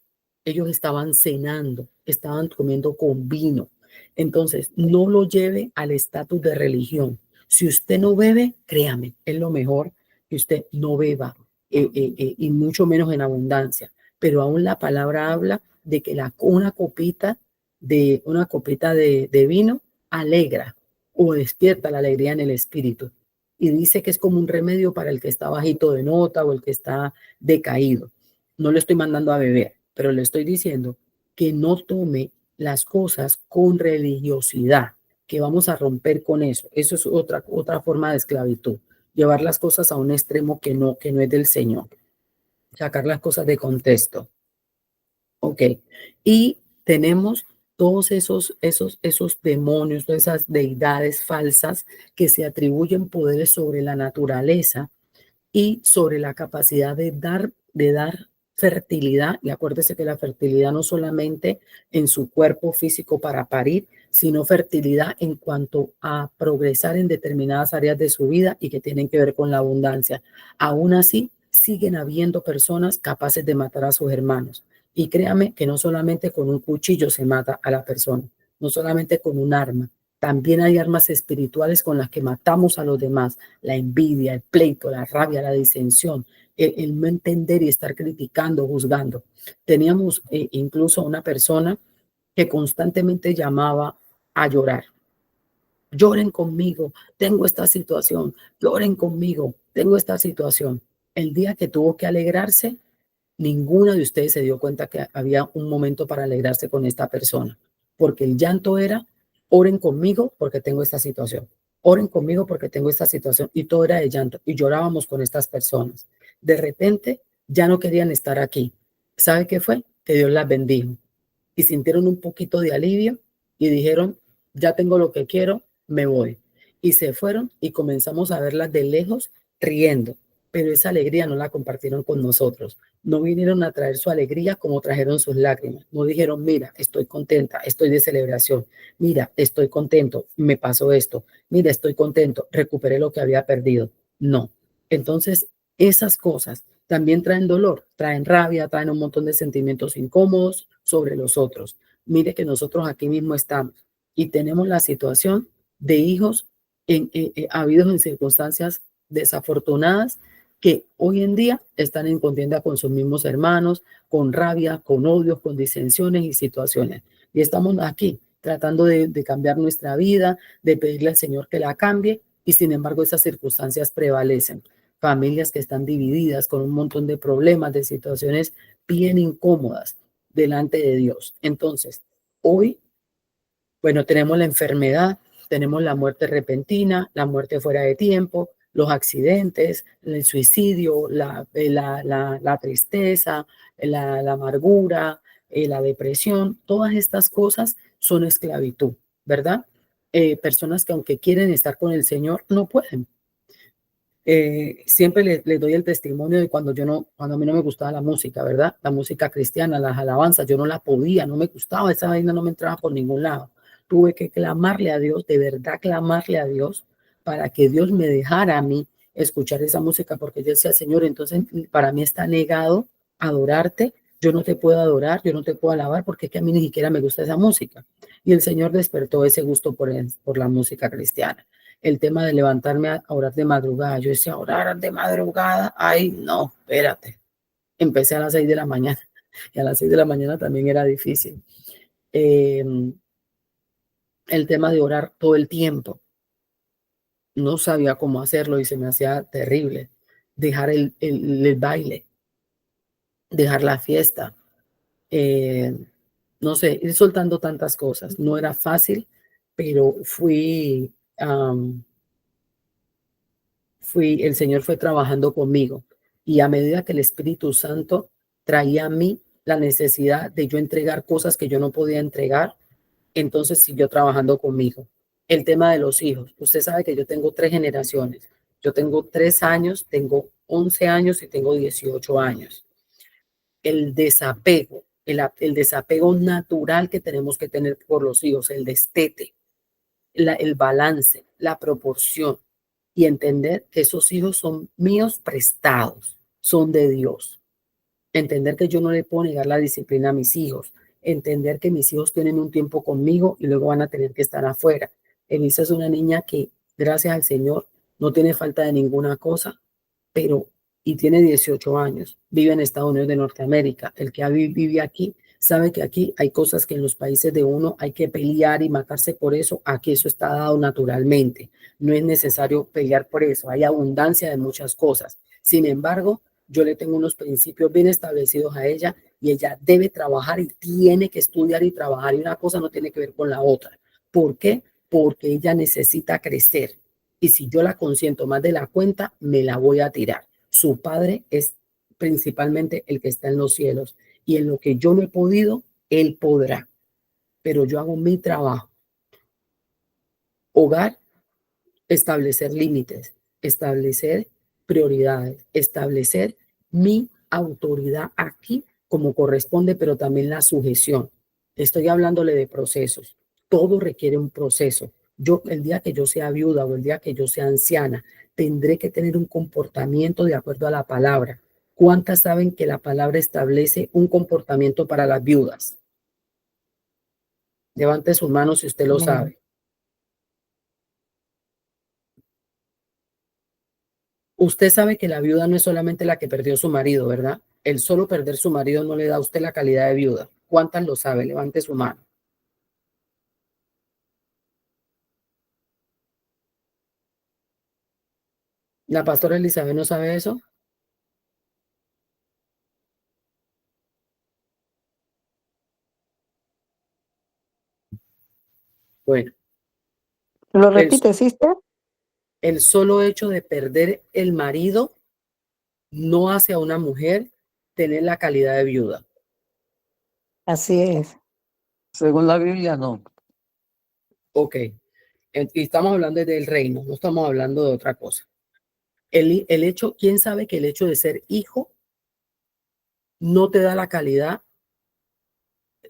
Ellos estaban cenando, estaban comiendo con vino. Entonces, no lo lleve al estatus de religión. Si usted no bebe, créame, es lo mejor que usted no beba, y mucho menos en abundancia. Pero aún la palabra habla de que una copita de vino alegra o despierta la alegría en el espíritu. Y dice que es como un remedio para el que está bajito de nota o el que está decaído. No le estoy mandando a beber, pero le estoy diciendo que no tome las cosas con religiosidad, que vamos a romper con eso. Eso es otra forma de esclavitud. Llevar las cosas a un extremo que no es del Señor. Sacar las cosas de contexto. Ok. Y tenemos todos esos demonios, todas esas deidades falsas que se atribuyen poderes sobre la naturaleza y sobre la capacidad de dar fertilidad. Y acuérdese que la fertilidad no solamente en su cuerpo físico para parir, sino fertilidad en cuanto a progresar en determinadas áreas de su vida y que tienen que ver con la abundancia. Aún así, siguen habiendo personas capaces de matar a sus hermanos. Y créame que no solamente con un cuchillo se mata a la persona, no solamente con un arma. También hay armas espirituales con las que matamos a los demás. La envidia, el pleito, la rabia, la disensión, el no entender y estar criticando, juzgando. Teníamos incluso una persona que constantemente llamaba a llorar. Lloren conmigo, tengo esta situación. Lloren conmigo, tengo esta situación. El día que tuvo que alegrarse, ninguna de ustedes se dio cuenta que había un momento para alegrarse con esta persona, porque el llanto era, oren conmigo porque tengo esta situación, oren conmigo porque tengo esta situación, y todo era de llanto, y llorábamos con estas personas. De repente ya no querían estar aquí. ¿Sabe qué fue? Que Dios las bendijo y sintieron un poquito de alivio y dijeron, ya tengo lo que quiero, me voy. Y se fueron y comenzamos a verlas de lejos riendo, pero esa alegría no la compartieron con nosotros. No vinieron a traer su alegría como trajeron sus lágrimas. No dijeron, mira, estoy contenta, estoy de celebración. Mira, estoy contento, me pasó esto. Mira, estoy contento, recuperé lo que había perdido. No. Entonces, esas cosas también traen dolor, traen rabia, traen un montón de sentimientos incómodos sobre los otros. Mire que nosotros aquí mismo estamos y tenemos la situación de hijos habidos en circunstancias desafortunadas que hoy en día están en contienda con sus mismos hermanos, con rabia, con odios, con disensiones y situaciones. Y estamos aquí tratando de cambiar nuestra vida, de pedirle al Señor que la cambie, y sin embargo esas circunstancias prevalecen. Familias que están divididas con un montón de problemas, de situaciones bien incómodas delante de Dios. Entonces, hoy, bueno, tenemos la enfermedad, tenemos la muerte repentina, la muerte fuera de tiempo, los accidentes, el suicidio, la tristeza, la amargura, la depresión. Todas estas cosas son esclavitud, ¿verdad? Personas que aunque quieren estar con el Señor, no pueden. Siempre le doy el testimonio de cuando a mí no me gustaba la música, ¿verdad? La música cristiana, las alabanzas, yo no la podía, no me gustaba, esa vaina no me entraba por ningún lado. Tuve que clamarle a Dios, de verdad clamarle a Dios, para que Dios me dejara a mí escuchar esa música, porque yo decía, Señor, entonces para mí está negado adorarte, yo no te puedo adorar, yo no te puedo alabar, porque es que a mí ni siquiera me gusta esa música. Y el Señor despertó ese gusto por la música cristiana. El tema de levantarme a orar de madrugada. Yo decía, orar de madrugada, ay, no, espérate. Empecé a las 6 de la mañana y a las 6 de la mañana también era difícil. El tema de orar todo el tiempo. No sabía cómo hacerlo y se me hacía terrible. Dejar el baile, dejar la fiesta. No sé, ir soltando tantas cosas. No era fácil, pero el Señor fue trabajando conmigo, y a medida que el Espíritu Santo traía a mí la necesidad de yo entregar cosas que yo no podía entregar, entonces siguió trabajando conmigo. El tema de los hijos. Usted sabe que yo tengo 3 generaciones. Yo tengo 3 años, tengo 11 años y tengo 18 años. El desapego, el desapego natural que tenemos que tener por los hijos, el destete, el balance, la proporción, y entender que esos hijos son míos prestados, son de Dios. Entender que yo no le puedo negar la disciplina a mis hijos. Entender que mis hijos tienen un tiempo conmigo y luego van a tener que estar afuera. Elisa es una niña que, gracias al Señor, no tiene falta de ninguna cosa, y tiene 18 años, vive en Estados Unidos de Norteamérica. El que vive aquí Sabe que aquí hay cosas que en los países de uno hay que pelear y matarse por eso. Aquí eso está dado naturalmente. No es necesario pelear por eso. Hay abundancia de muchas cosas. Sin embargo, yo le tengo unos principios bien establecidos a ella y ella debe trabajar y tiene que estudiar y trabajar. Y una cosa no tiene que ver con la otra. ¿Por qué? Porque ella necesita crecer. Y si yo la consiento más de la cuenta, me la voy a tirar. Su padre es principalmente el que está en los cielos. Y en lo que yo no he podido, él podrá. Pero yo hago mi trabajo. Hogar, establecer límites, establecer prioridades, establecer mi autoridad aquí como corresponde, pero también la sujeción. Estoy hablándole de procesos. Todo requiere un proceso. Yo, el día que yo sea viuda o el día que yo sea anciana, tendré que tener un comportamiento de acuerdo a la palabra. ¿Cuántas saben que la palabra establece un comportamiento para las viudas? Levante sus manos si usted lo sabe. Usted sabe que la viuda no es solamente la que perdió su marido, ¿verdad? El solo perder su marido no le da a usted la calidad de viuda. ¿Cuántas lo sabe? Levante su mano. ¿La pastora Elizabeth no sabe eso? Bueno, ¿Lo el, repite, sister? el solo hecho de perder el marido no hace a una mujer tener la calidad de viuda. Así es. Según la Biblia, no. Ok. Y estamos hablando del reino, no estamos hablando de otra cosa. El hecho, ¿quién sabe que el hecho de ser hijo no te da la calidad?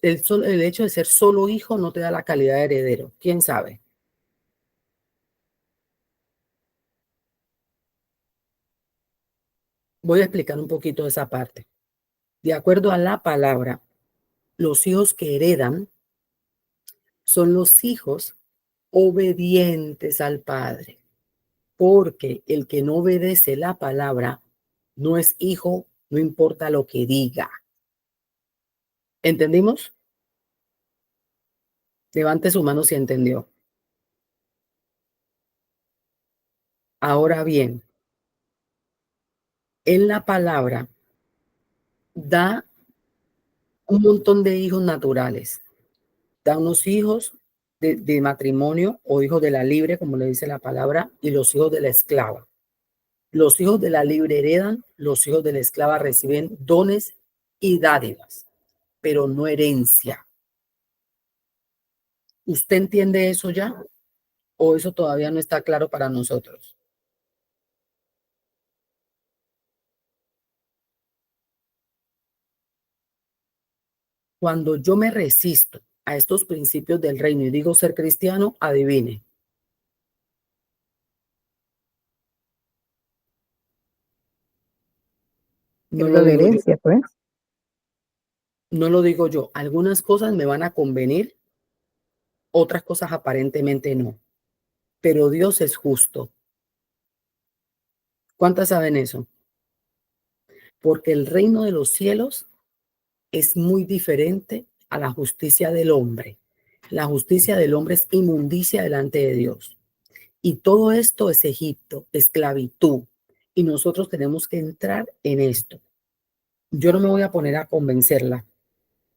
El hecho de ser solo hijo no te da la calidad de heredero. ¿Quién sabe? Voy a explicar un poquito esa parte. De acuerdo a la palabra, los hijos que heredan son los hijos obedientes al padre, porque el que no obedece la palabra no es hijo, no importa lo que diga. ¿Entendimos? Levante su mano si entendió. Ahora bien, en la palabra da un montón de hijos naturales. Da unos hijos de matrimonio o hijos de la libre, como le dice la palabra, y los hijos de la esclava. Los hijos de la libre heredan, los hijos de la esclava reciben dones y dádivas, pero no herencia. ¿Usted entiende eso ya? ¿O eso todavía no está claro para nosotros? Cuando yo me resisto a estos principios del reino y digo ser cristiano, adivine. No Hablo lo de digo yo. herencia, pues. No lo digo yo. Algunas cosas me van a convenir, otras cosas aparentemente no. Pero Dios es justo. ¿Cuántas saben eso? Porque el reino de los cielos es muy diferente a la justicia del hombre. La justicia del hombre es inmundicia delante de Dios. Y todo esto es Egipto, esclavitud. Y nosotros tenemos que entrar en esto. Yo no me voy a poner a convencerla.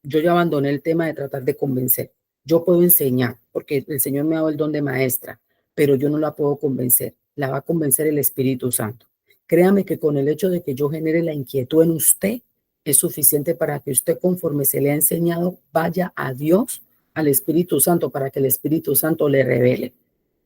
Yo ya abandoné el tema de tratar de convencer. Yo puedo enseñar, porque el Señor me ha dado el don de maestra, pero yo no la puedo convencer. La va a convencer el Espíritu Santo. Créame que con el hecho de que yo genere la inquietud en usted, es suficiente para que usted, conforme se le ha enseñado, vaya a Dios, al Espíritu Santo, para que el Espíritu Santo le revele.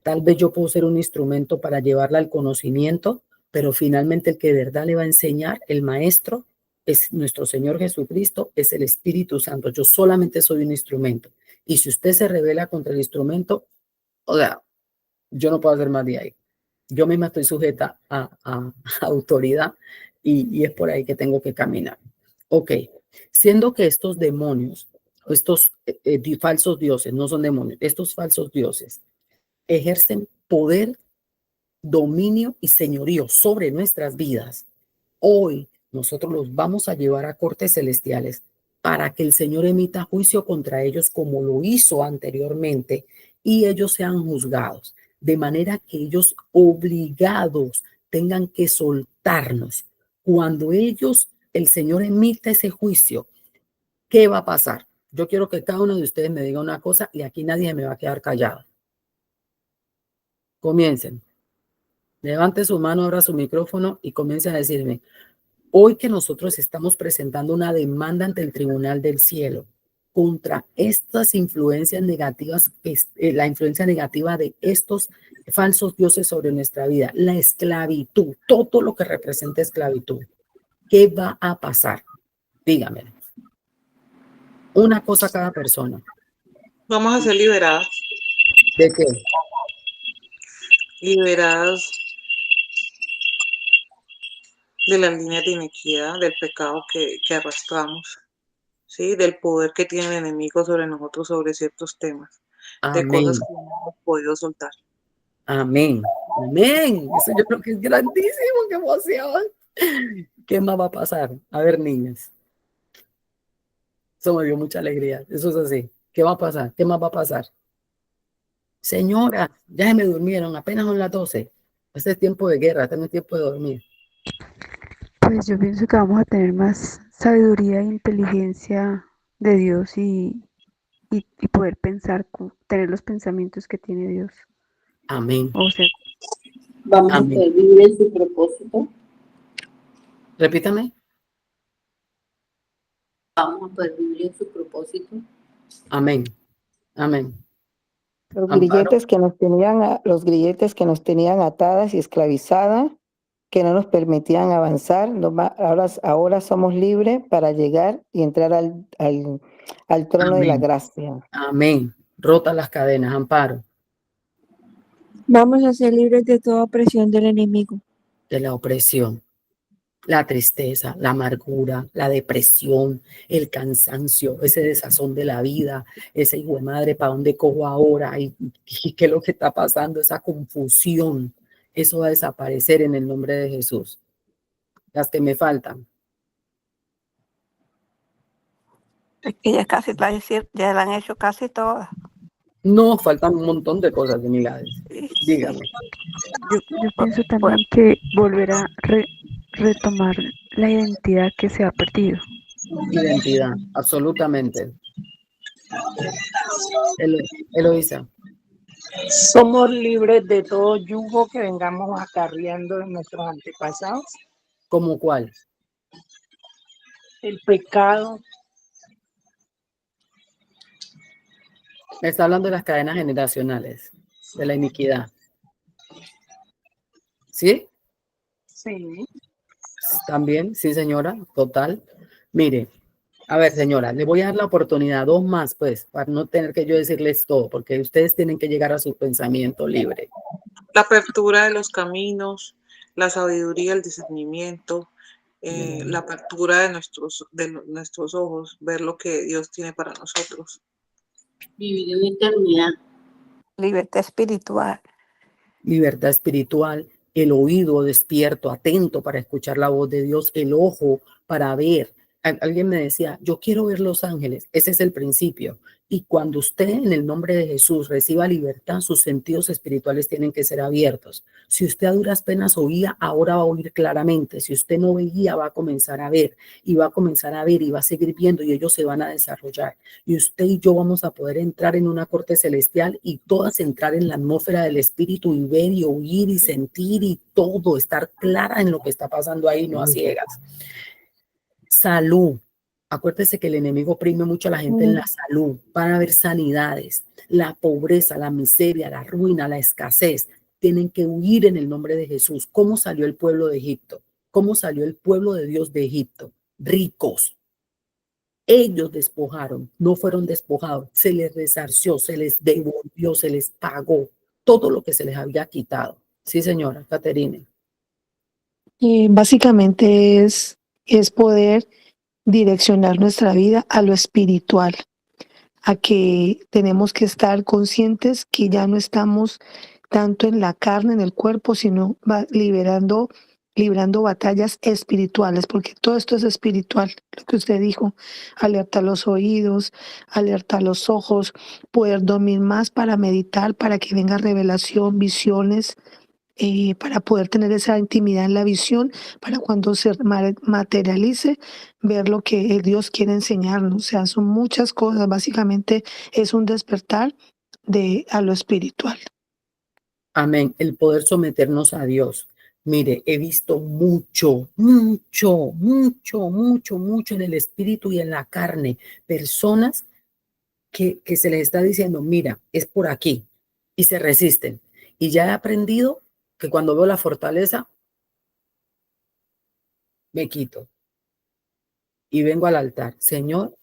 Tal vez yo puedo ser un instrumento para llevarla al conocimiento, pero finalmente el que de verdad le va a enseñar, el maestro, es nuestro Señor Jesucristo, es el Espíritu Santo. Yo solamente soy un instrumento. Y si usted se revela contra el instrumento, o sea, yo no puedo hacer más de ahí. Yo misma estoy sujeta a autoridad y es por ahí que tengo que caminar. Ok, siendo que estos demonios, estos falsos dioses, no son demonios, estos falsos dioses ejercen poder, dominio y señorío sobre nuestras vidas, hoy nosotros los vamos a llevar a cortes celestiales para que el Señor emita juicio contra ellos como lo hizo anteriormente y ellos sean juzgados, de manera que ellos obligados tengan que soltarnos. Cuando el Señor emita ese juicio, ¿qué va a pasar? Yo quiero que cada uno de ustedes me diga una cosa y aquí nadie me va a quedar callado. Comiencen. Levante su mano, abra su micrófono y comiencen a decirme, hoy que nosotros estamos presentando una demanda ante el Tribunal del Cielo contra estas influencias negativas, la influencia negativa de estos falsos dioses sobre nuestra vida, la esclavitud, todo lo que representa esclavitud. ¿Qué va a pasar? Dígame. Una cosa a cada persona. Vamos a ser liberadas, ¿De qué? liberadas de las líneas de iniquidad, del pecado que arrastramos, ¿sí? Del poder que tiene el enemigo sobre nosotros, sobre ciertos temas, de cosas Amén. que no hemos podido soltar. Amén. Amén. Eso yo creo que es grandísimo. ¡Qué emoción! ¿Qué más va a pasar? A ver, niñas. Eso me dio mucha alegría. Eso es así. ¿Qué va a pasar? ¿Qué más va a pasar? Señora, ya se me durmieron. Apenas son las 12. Este es tiempo de guerra. Este no es tiempo de dormir. Pues yo pienso que vamos a tener más sabiduría e inteligencia de Dios y poder pensar, tener los pensamientos que tiene Dios. Amén. O sea, Vamos a Amén. poder vivir en su propósito. Repítame. Vamos a poder vivir en su propósito. Amén. Amén. Los Amparo. grilletes que nos tenían atadas y esclavizadas, que no nos permitían avanzar, ahora somos libres para llegar y entrar al trono de la Amén. gracia. Amén. Rota las cadenas. Amparo. Vamos a ser libres de toda opresión del enemigo. De la opresión, la tristeza, la amargura, la depresión, el cansancio, ese desazón de la vida, ese hijo de madre, ¿para dónde cojo ahora? ¿Y qué es lo que está pasando? Esa confusión, eso va a desaparecer en el nombre de Jesús. Las que me faltan. Es que ya la han hecho casi todas. No, faltan un montón de cosas, de milagros. Dígame. yo pienso también que volver a retomar la identidad que se ha perdido. Identidad, absolutamente. Eloísa. Somos libres de todo yugo que vengamos acarreando de nuestros antepasados. ¿Cómo cuál? El pecado. Me está hablando de las cadenas generacionales, de la iniquidad. ¿Sí? Sí. También, sí, señora, total. Mire, a ver, señora, le voy a dar la oportunidad, 2 más, pues, para no tener que yo decirles todo, porque ustedes tienen que llegar a su pensamiento libre. La apertura de los caminos, la sabiduría, el discernimiento, la apertura de nuestros ojos, ver lo que Dios tiene para nosotros. Vivir en eternidad. Libertad espiritual. Libertad espiritual, el oído despierto, atento para escuchar la voz de Dios, el ojo para ver. Alguien me decía, yo quiero ver los ángeles. Ese es el principio. Y cuando usted en el nombre de Jesús reciba libertad, sus sentidos espirituales tienen que ser abiertos. Si usted a duras penas oía, ahora va a oír claramente. Si usted no veía, va a comenzar a ver y va a comenzar a ver y va a seguir viendo y ellos se van a desarrollar. Y usted y yo vamos a poder entrar en una corte celestial y todas entrar en la atmósfera del espíritu y ver y oír y sentir y todo, estar clara en lo que está pasando ahí, no a ciegas. Salud. Acuérdese que el enemigo oprime mucho a la gente en la salud. Van a haber sanidades. La pobreza, la miseria, la ruina, la escasez. Tienen que huir en el nombre de Jesús. ¿Cómo salió el pueblo de Egipto? ¿Cómo salió el pueblo de Dios de Egipto? Ricos. Ellos despojaron, no fueron despojados. Se les resarció, se les devolvió, se les pagó todo lo que se les había quitado. Sí, señora Caterine. Básicamente es poder direccionar nuestra vida a lo espiritual, a que tenemos que estar conscientes que ya no estamos tanto en la carne, en el cuerpo, sino liberando librando batallas espirituales, porque todo esto es espiritual, lo que usted dijo, alertar los oídos, alertar los ojos, poder dormir más para meditar, para que venga revelación, visiones, para poder tener esa intimidad en la visión, para cuando se materialice, ver lo que Dios quiere enseñarnos. O sea, son muchas cosas, básicamente es un despertar a lo espiritual. Amén. El poder someternos a Dios. Mire, he visto mucho, mucho, mucho, mucho, mucho en el espíritu y en la carne. Personas que se les está diciendo, mira, es por aquí. Y se resisten. Y ya he aprendido que cuando veo la fortaleza, me quito. Y vengo al altar. Señor,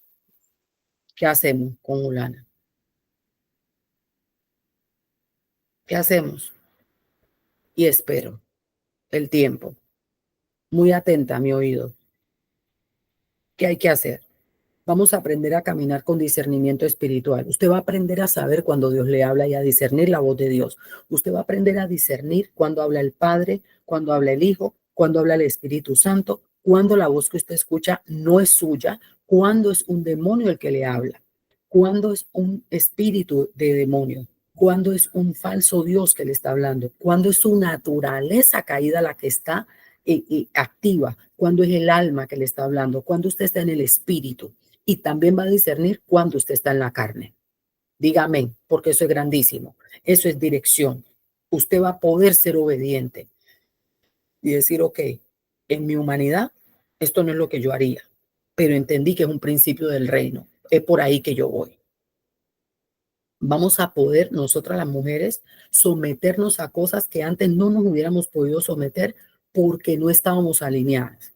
¿qué hacemos con Ulana? ¿Qué hacemos? Y espero el tiempo. Muy atenta a mi oído. ¿Qué hay que hacer? Vamos a aprender a caminar con discernimiento espiritual. Usted va a aprender a saber cuando Dios le habla y a discernir la voz de Dios. Usted va a aprender a discernir cuando habla el Padre, cuando habla el Hijo, cuando habla el Espíritu Santo, cuando la voz que usted escucha no es suya, cuando es un demonio el que le habla, cuando es un espíritu de demonio, cuando es un falso Dios que le está hablando, cuando es su naturaleza caída la que está activa, cuando es el alma que le está hablando, cuando usted está en el espíritu. Y también va a discernir cuando usted está en la carne. Dígame, porque eso es grandísimo. Eso es dirección. Usted va a poder ser obediente y decir, ok, en mi humanidad, esto no es lo que yo haría, pero entendí que es un principio del reino. Es por ahí que yo voy. Vamos a poder, nosotras las mujeres, someternos a cosas que antes no nos hubiéramos podido someter porque no estábamos alineadas.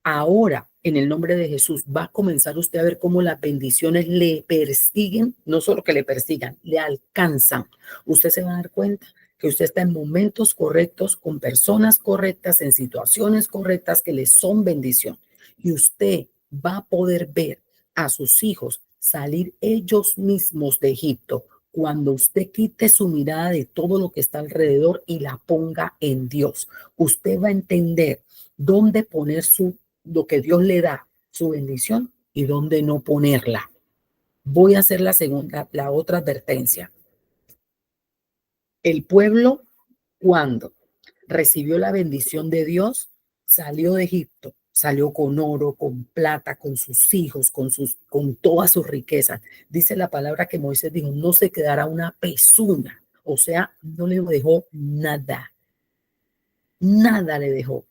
Ahora, en el nombre de Jesús, va a comenzar usted a ver cómo las bendiciones le persiguen, no solo que le persigan, le alcanzan. Usted se va a dar cuenta que usted está en momentos correctos, con personas correctas, en situaciones correctas que le son bendición. Y usted va a poder ver a sus hijos salir ellos mismos de Egipto cuando usted quite su mirada de todo lo que está alrededor y la ponga en Dios. Usted va a entender dónde poner lo que Dios le da, su bendición, y dónde no ponerla. Voy a hacer la otra advertencia. El pueblo, cuando recibió la bendición de Dios, salió de Egipto, salió con oro, con plata, con sus hijos, con todas sus riquezas. Dice la palabra que Moisés dijo, no se quedará una pesuna, o sea, no le dejó nada. Nada le dejó.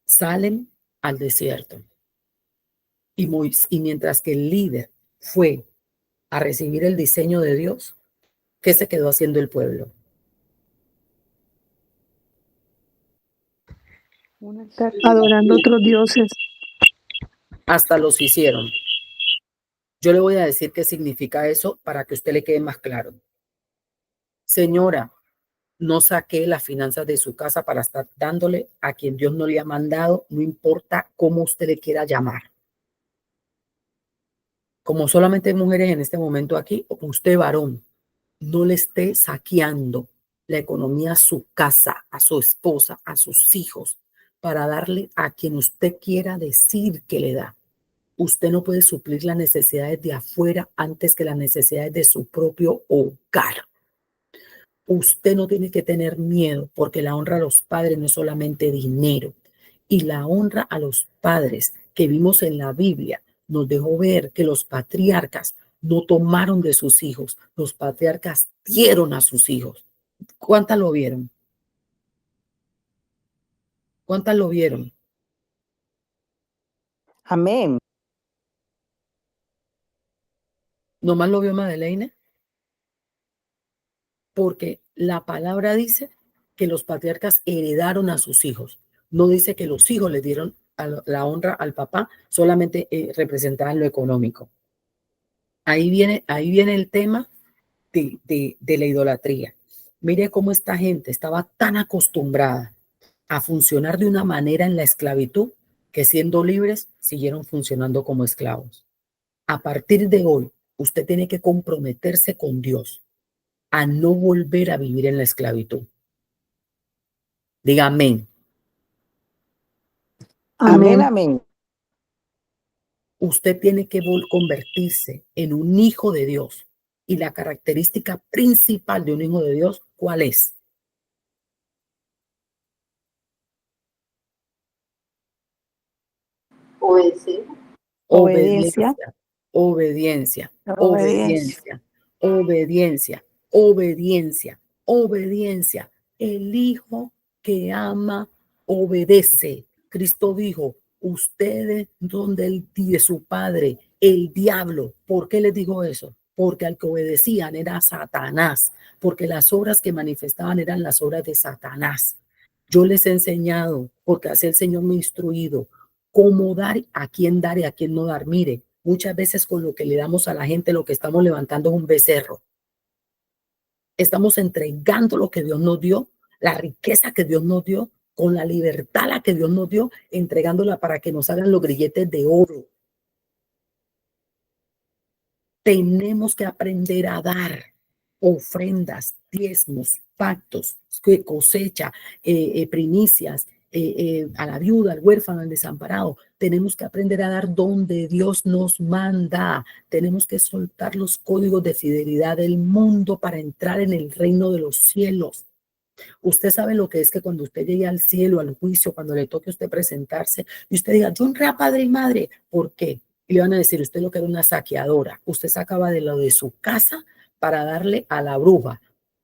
Salen al desierto. Y mientras que el líder fue a recibir el diseño de Dios, ¿qué se quedó haciendo el pueblo? Adorando otros dioses. Hasta los hicieron. Yo le voy a decir qué significa eso para que a usted le quede más claro. Señora, no saque las finanzas de su casa para estar dándole a quien Dios no le ha mandado, no importa cómo usted le quiera llamar. Como solamente hay mujeres en este momento aquí, o usted varón, no le esté saqueando la economía a su casa, a su esposa, a sus hijos, para darle a quien usted quiera decir que le da. Usted no puede suplir las necesidades de afuera antes que las necesidades de su propio hogar. Usted no tiene que tener miedo porque la honra a los padres no es solamente dinero. Y la honra a los padres que vimos en la Biblia nos dejó ver que los patriarcas no tomaron de sus hijos, los patriarcas dieron a sus hijos. ¿Cuántas lo vieron? ¿Cuántas lo vieron? Amén. ¿Nomás lo vio Madeleine? Porque la palabra dice que los patriarcas heredaron a sus hijos. No dice que los hijos le dieron la honra al papá, solamente representaban lo económico. Ahí viene el tema de la idolatría. Mire cómo esta gente estaba tan acostumbrada a funcionar de una manera en la esclavitud que siendo libres siguieron funcionando como esclavos. A partir de hoy, usted tiene que comprometerse con Dios a no volver a vivir en la esclavitud. Diga amén. Amén, Amén. amén. Usted tiene que convertirse en un hijo de Dios. Y la característica principal de un hijo de Dios, ¿cuál es? Obedecer. Obediencia. Obediencia, obediencia, Obediencia. obediencia, obediencia, obediencia, obediencia. El hijo que ama obedece. Cristo dijo, ustedes son de su padre, el diablo. ¿Por qué les digo eso? Porque al que obedecían era Satanás, porque las obras que manifestaban eran las obras de Satanás. Yo les he enseñado, porque así el Señor me ha instruido, cómo dar, a quién dar y a quién no dar. Mire, muchas veces con lo que le damos a la gente, lo que estamos levantando es un becerro. Estamos entregando lo que Dios nos dio, la riqueza que Dios nos dio, con la libertad la que Dios nos dio, entregándola para que nos hagan los grilletes de oro. Tenemos que aprender a dar ofrendas, diezmos, pactos, cosecha, primicias, a la viuda, al huérfano, al desamparado. Tenemos que aprender a dar donde Dios nos manda. Tenemos que soltar los códigos de fidelidad del mundo para entrar en el reino de los cielos. Usted sabe lo que es que cuando usted llegue al cielo, al juicio, cuando le toque a usted presentarse y usted diga, yo honré a padre y madre. ¿Por qué? Y le van a decir, usted lo que era una saqueadora. Usted sacaba de lo de su casa para darle a la bruja,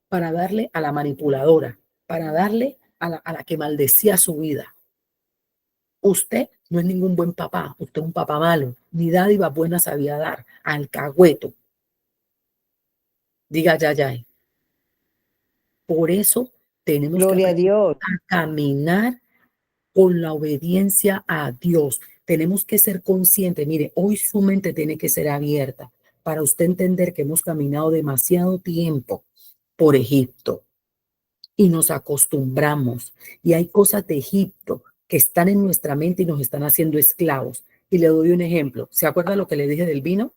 para darle a la manipuladora, para darle a la que maldecía su vida. Usted no es ningún buen papá, usted es un papá malo. Ni dádivas buenas sabía dar, alcahueto. Diga ya. Por eso tenemos que Gloria a aprender Dios. a caminar con la obediencia a Dios. Tenemos que ser conscientes. Mire, hoy su mente tiene que ser abierta para usted entender que hemos caminado demasiado tiempo por Egipto y nos acostumbramos. Y hay cosas de Egipto que están en nuestra mente y nos están haciendo esclavos. Y le doy un ejemplo. ¿Se acuerda lo que le dije del vino?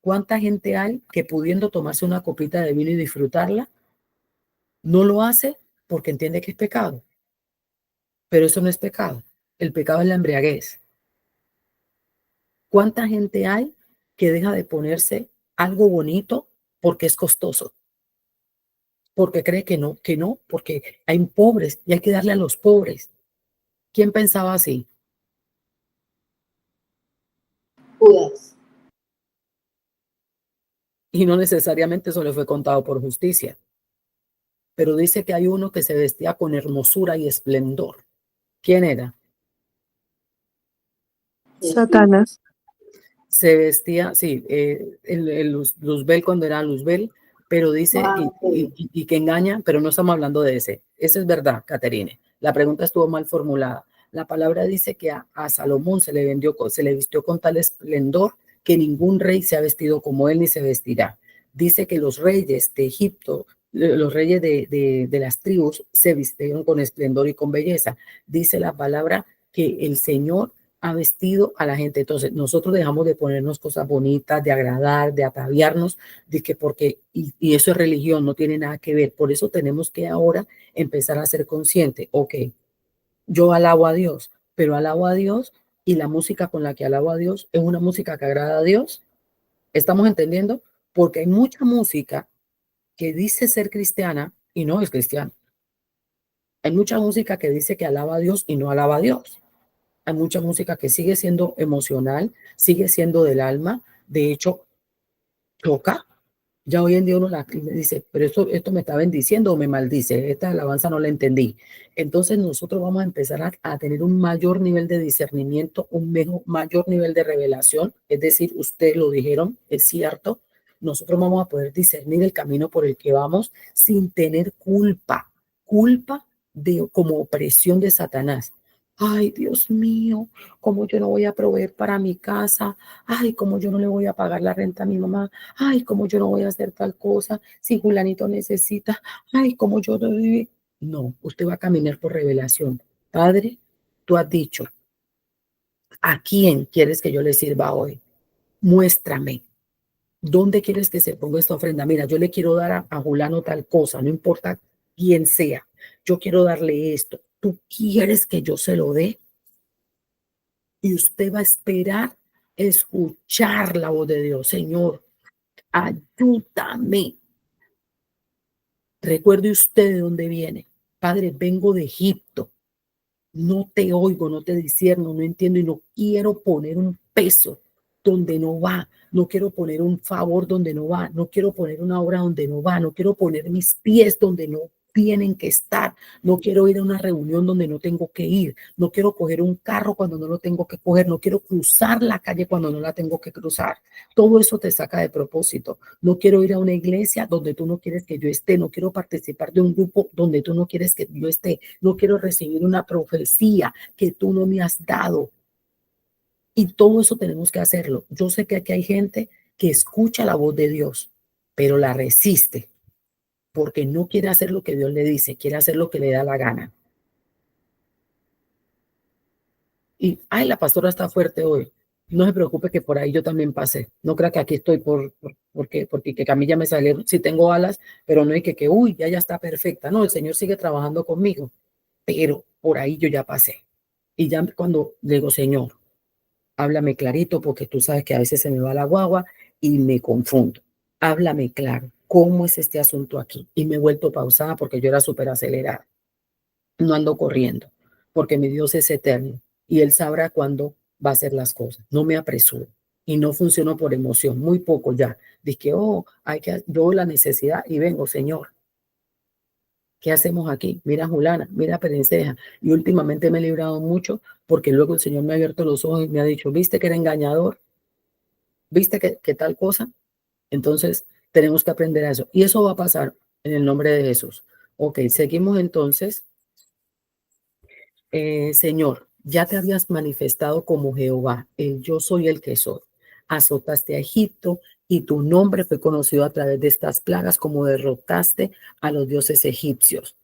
¿Cuánta gente hay que pudiendo tomarse una copita de vino y disfrutarla, no lo hace porque entiende que es pecado? Pero eso no es pecado. El pecado es la embriaguez. ¿Cuánta gente hay que deja de ponerse algo bonito porque es costoso? Porque cree que no, porque hay pobres y hay que darle a los pobres. ¿Quién pensaba así? Judas. Y no necesariamente eso le fue contado por justicia. Pero dice que hay uno que se vestía con hermosura y esplendor. ¿Quién era? Satanás. Se vestía, sí, el Luzbel cuando era Luzbel, pero dice, y que engaña, pero no estamos hablando de ese. Ese es verdad, Caterine. La pregunta estuvo mal formulada. La palabra dice que a Salomón se le vistió con tal esplendor que ningún rey se ha vestido como él ni se vestirá. Dice que los reyes de Egipto, los reyes de las tribus se vistieron con esplendor y con belleza. Dice la palabra que el Señor ha vestido a la gente. Entonces, nosotros dejamos de ponernos cosas bonitas, de agradar, de ataviarnos, de que porque, y eso es religión, no tiene nada que ver. Por eso tenemos que ahora empezar a ser conscientes. Ok, yo alabo a Dios, pero alabo a Dios y la música con la que alabo a Dios es una música que agrada a Dios. ¿Estamos entendiendo? Porque hay mucha música que dice ser cristiana y no es cristiana. Hay mucha música que dice que alaba a Dios y no alaba a Dios. Hay mucha música que sigue siendo emocional, sigue siendo del alma, de hecho, choca. Ya hoy en día uno dice, pero esto me está bendiciendo o me maldice, esta alabanza no la entendí. Entonces nosotros vamos a empezar a tener un mayor nivel de discernimiento, un mayor nivel de revelación, es decir, ustedes lo dijeron, es cierto, nosotros vamos a poder discernir el camino por el que vamos sin tener culpa de como opresión de Satanás. Ay, Dios mío, cómo yo no voy a proveer para mi casa. Ay, cómo yo no le voy a pagar la renta a mi mamá. Ay, cómo yo no voy a hacer tal cosa si Julanito necesita. Ay, cómo yo no. No, usted va a caminar por revelación. Padre, tú has dicho, ¿a quién quieres que yo le sirva hoy? Muéstrame. ¿Dónde quieres que se ponga esta ofrenda? Mira, yo le quiero dar a Julano tal cosa, no importa quién sea. Yo quiero darle esto. ¿Tú quieres que yo se lo dé? y usted va a esperar escuchar la voz de Dios. Señor, ayúdame. Recuerde usted de dónde viene. Padre, vengo de Egipto. No te oigo, no te discierno, no entiendo y no quiero poner un peso donde no va. No quiero poner un favor donde no va. No quiero poner una obra donde no va. No quiero poner mis pies donde no tienen que estar. No quiero ir a una reunión donde no tengo que ir. No quiero coger un carro cuando no lo tengo que coger. No quiero cruzar la calle cuando no la tengo que cruzar. Todo eso te saca de propósito. No quiero ir a una iglesia donde tú no quieres que yo esté. No quiero participar de un grupo donde tú no quieres que yo esté. No quiero recibir una profecía que tú no me has dado. Y todo eso tenemos que hacerlo. Yo sé que aquí hay gente que escucha la voz de Dios, pero la resiste porque no quiere hacer lo que Dios le dice, quiere hacer lo que le da la gana. Y, ay, la pastora está fuerte hoy. No se preocupe que por ahí yo también pasé. No crea que aquí estoy porque que a mí ya me salieron, sí tengo alas, pero no hay que uy, ya está perfecta. No, el Señor sigue trabajando conmigo, pero por ahí yo ya pasé. Y ya cuando le digo, Señor, háblame clarito porque tú sabes que a veces se me va la guagua y me confundo. Háblame claro, ¿cómo es este asunto aquí? Y me he vuelto pausada porque yo era súper acelerada. No ando corriendo porque mi Dios es eterno y Él sabrá cuándo va a hacer las cosas. No me apresuro y no funciono por emoción, muy poco ya. Dije, oh, yo la necesidad y vengo, Señor. ¿Qué hacemos aquí? Mira Julana, mira Perenceja. Y últimamente me he librado mucho porque luego el Señor me ha abierto los ojos y me ha dicho, ¿viste que era engañador? ¿Viste que tal cosa? Entonces, tenemos que aprender a eso. Y eso va a pasar en el nombre de Jesús. Ok, seguimos entonces. Señor, ya te habías manifestado como Jehová, el yo soy el que soy. Azotaste a Egipto y tu nombre fue conocido a través de estas plagas como derrotaste a los dioses egipcios.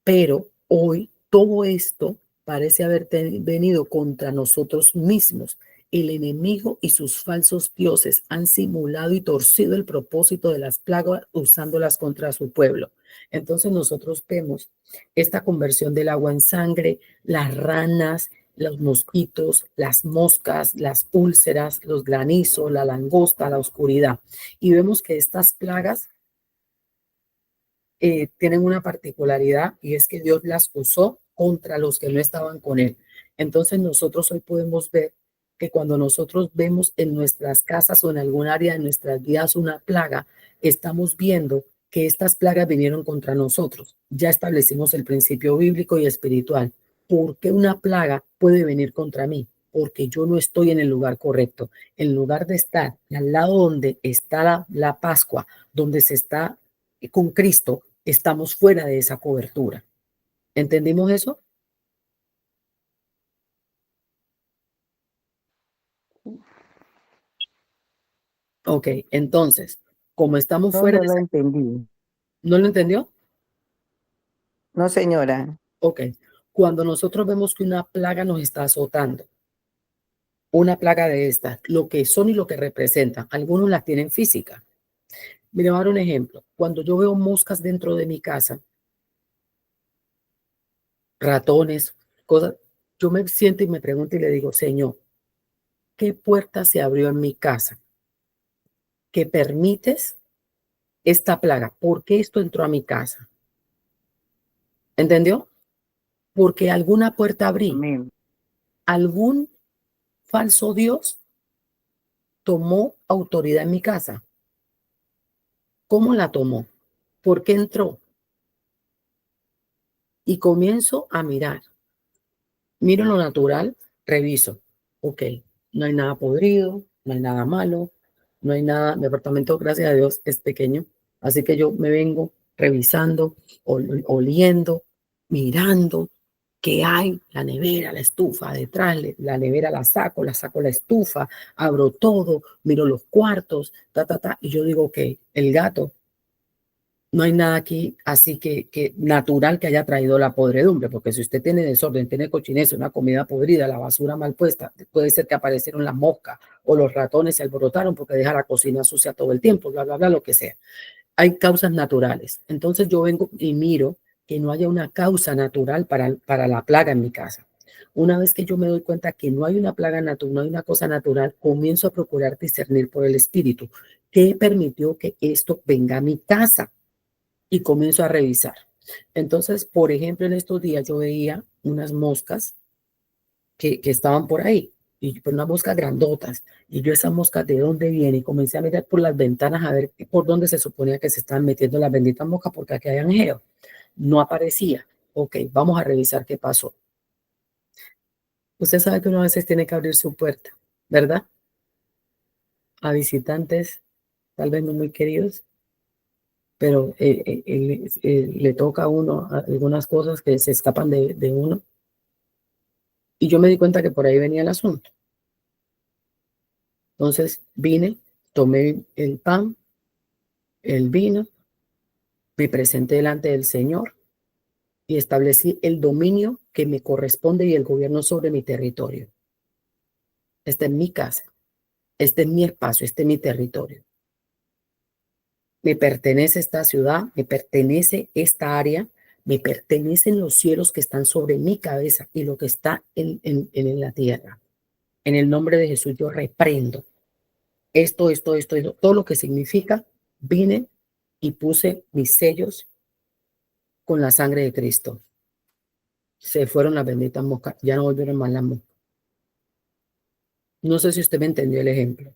Pero hoy todo esto parece haber venido contra nosotros mismos. El enemigo y sus falsos dioses han simulado y torcido el propósito de las plagas usándolas contra su pueblo. Entonces nosotros vemos esta conversión del agua en sangre, las ranas, los mosquitos, las moscas, las úlceras, los granizos, la langosta, la oscuridad. Y vemos que estas plagas tienen una particularidad y es que Dios las usó contra los que no estaban con Él. Entonces nosotros hoy podemos ver que cuando nosotros vemos en nuestras casas o en algún área de nuestras vidas una plaga, estamos viendo que estas plagas vinieron contra nosotros. Ya establecimos el principio bíblico y espiritual. ¿Por qué una plaga puede venir contra mí? Porque yo no estoy en el lugar correcto. En lugar de estar al lado donde está la Pascua, donde se está con Cristo, estamos fuera de esa cobertura. ¿Entendimos eso? Ok, entonces, como estamos No, fuera no de lo esa... entendí. ¿No lo entendió? No, señora. Ok, cuando nosotros vemos que una plaga nos está azotando, una plaga de estas, lo que son y lo que representan, algunos las tienen física. Mire, voy a dar un ejemplo. Cuando yo veo moscas dentro de mi casa, ratones, cosas, yo me siento y me pregunto y le digo, Señor, ¿qué puerta se abrió en mi casa que permites esta plaga? ¿Por qué esto entró a mi casa? ¿Entendió? Porque alguna puerta abrí. Amén. Algún falso Dios tomó autoridad en mi casa. ¿Cómo la tomó? ¿Por qué entró? Y comienzo a mirar. Miro lo natural, reviso. Ok, no hay nada podrido, no hay nada malo, no hay nada. Mi apartamento, gracias a Dios, es pequeño. Así que yo me vengo revisando, oliendo, mirando qué hay, la nevera, la estufa detrás, la nevera la saco la estufa, abro todo, miro los cuartos, y yo digo, ok, el gato, no hay nada aquí así que natural que haya traído la podredumbre, porque si usted tiene desorden, tiene cochinez, una comida podrida, la basura mal puesta, puede ser que aparecieron las moscas o los ratones se alborotaron porque deja la cocina sucia todo el tiempo, bla, bla, bla, lo que sea. Hay causas naturales. Entonces yo vengo y miro que no haya una causa natural para la plaga en mi casa. Una vez que yo me doy cuenta que no hay una plaga natural, no hay una cosa natural, comienzo a procurar discernir por el Espíritu. ¿Qué permitió que esto venga a mi casa? Y comienzo a revisar. Entonces, por ejemplo, en estos días yo veía unas moscas que estaban por ahí, y pues unas moscas grandotas, y yo esas moscas de dónde vienen, y comencé a mirar por las ventanas a ver por dónde se suponía que se estaban metiendo las benditas moscas, porque aquí hay angeo. No aparecía. Ok, vamos a revisar qué pasó. Usted sabe que uno a veces tiene que abrir su puerta, ¿verdad? A visitantes, tal vez no muy queridos, pero le toca a uno algunas cosas que se escapan de uno. Y yo me di cuenta que por ahí venía el asunto. Entonces vine, tomé el pan, el vino, me presenté delante del Señor y establecí el dominio que me corresponde y el gobierno sobre mi territorio. Esta es mi casa, este es mi espacio, este es mi territorio. Me pertenece esta ciudad, me pertenece esta área, me pertenecen los cielos que están sobre mi cabeza y lo que está en la tierra. En el nombre de Jesús yo reprendo esto, todo lo que significa. Vine y puse mis sellos con la sangre de Cristo. Se fueron las benditas moscas, ya no volvieron más las moscas. No sé si usted me entendió el ejemplo.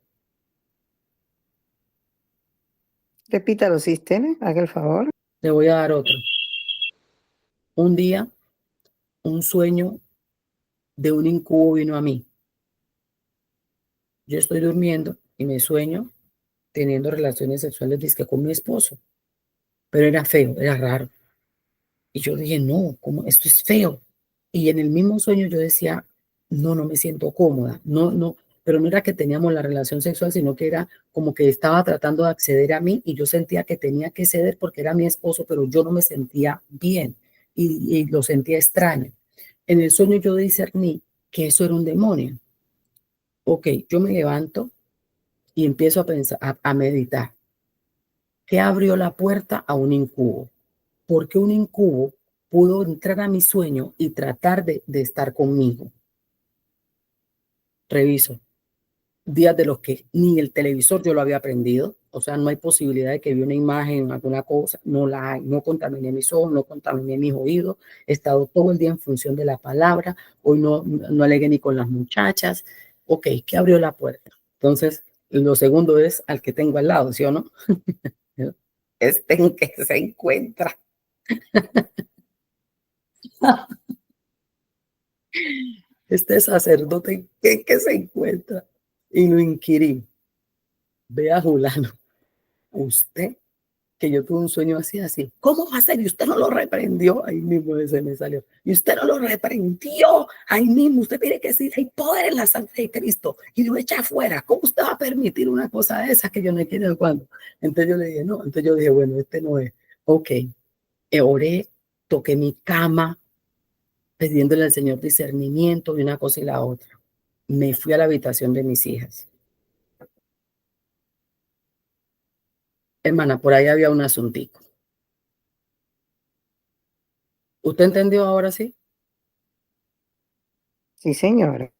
Repítalo, Sistene, haga el favor. Le voy a dar otro. Un día, un sueño de un incubo vino a mí. Yo estoy durmiendo y me sueño teniendo relaciones sexuales dizque con mi esposo, pero era feo, era raro. Y yo dije, no, ¿cómo? Esto es feo. Y en el mismo sueño yo decía, no me siento cómoda, no, pero no era que teníamos la relación sexual, sino que era como que estaba tratando de acceder a mí y yo sentía que tenía que ceder porque era mi esposo, pero yo no me sentía bien y lo sentía extraño. En el sueño yo discerní que eso era un demonio. Ok, yo me levanto y empiezo a pensar, a meditar. ¿Qué abrió la puerta a un incubo? Porque un incubo pudo entrar a mi sueño y tratar de estar conmigo. Reviso. Días de los que ni el televisor yo lo había prendido, o sea, no hay posibilidad de que vi una imagen, alguna cosa, no la hay, no contaminé mis ojos, no contaminé mis oídos, he estado todo el día en función de la palabra, hoy no alegué ni con las muchachas. Ok, ¿qué abrió la puerta? Entonces, lo segundo es al que tengo al lado, ¿sí o no? En que se encuentra. Este sacerdote en que se encuentra. Y lo inquirí. Vea, Julano, usted, que yo tuve un sueño así. ¿Cómo va a ser? Y usted no lo reprendió. Ahí mismo se me salió. Y usted no lo reprendió. Ahí mismo usted tiene que decir, hay poder en la sangre de Cristo. Y lo echa afuera. ¿Cómo usted va a permitir una cosa de esa que yo no quiero cuando? Entonces yo le dije, no. Entonces yo dije, bueno, este no es. Ok. Oré, toqué mi cama, pidiéndole al Señor discernimiento de una cosa y la otra. Me fui a la habitación de mis hijas. Hermana, por ahí había un asuntico. ¿Usted entendió ahora sí? Sí, señora.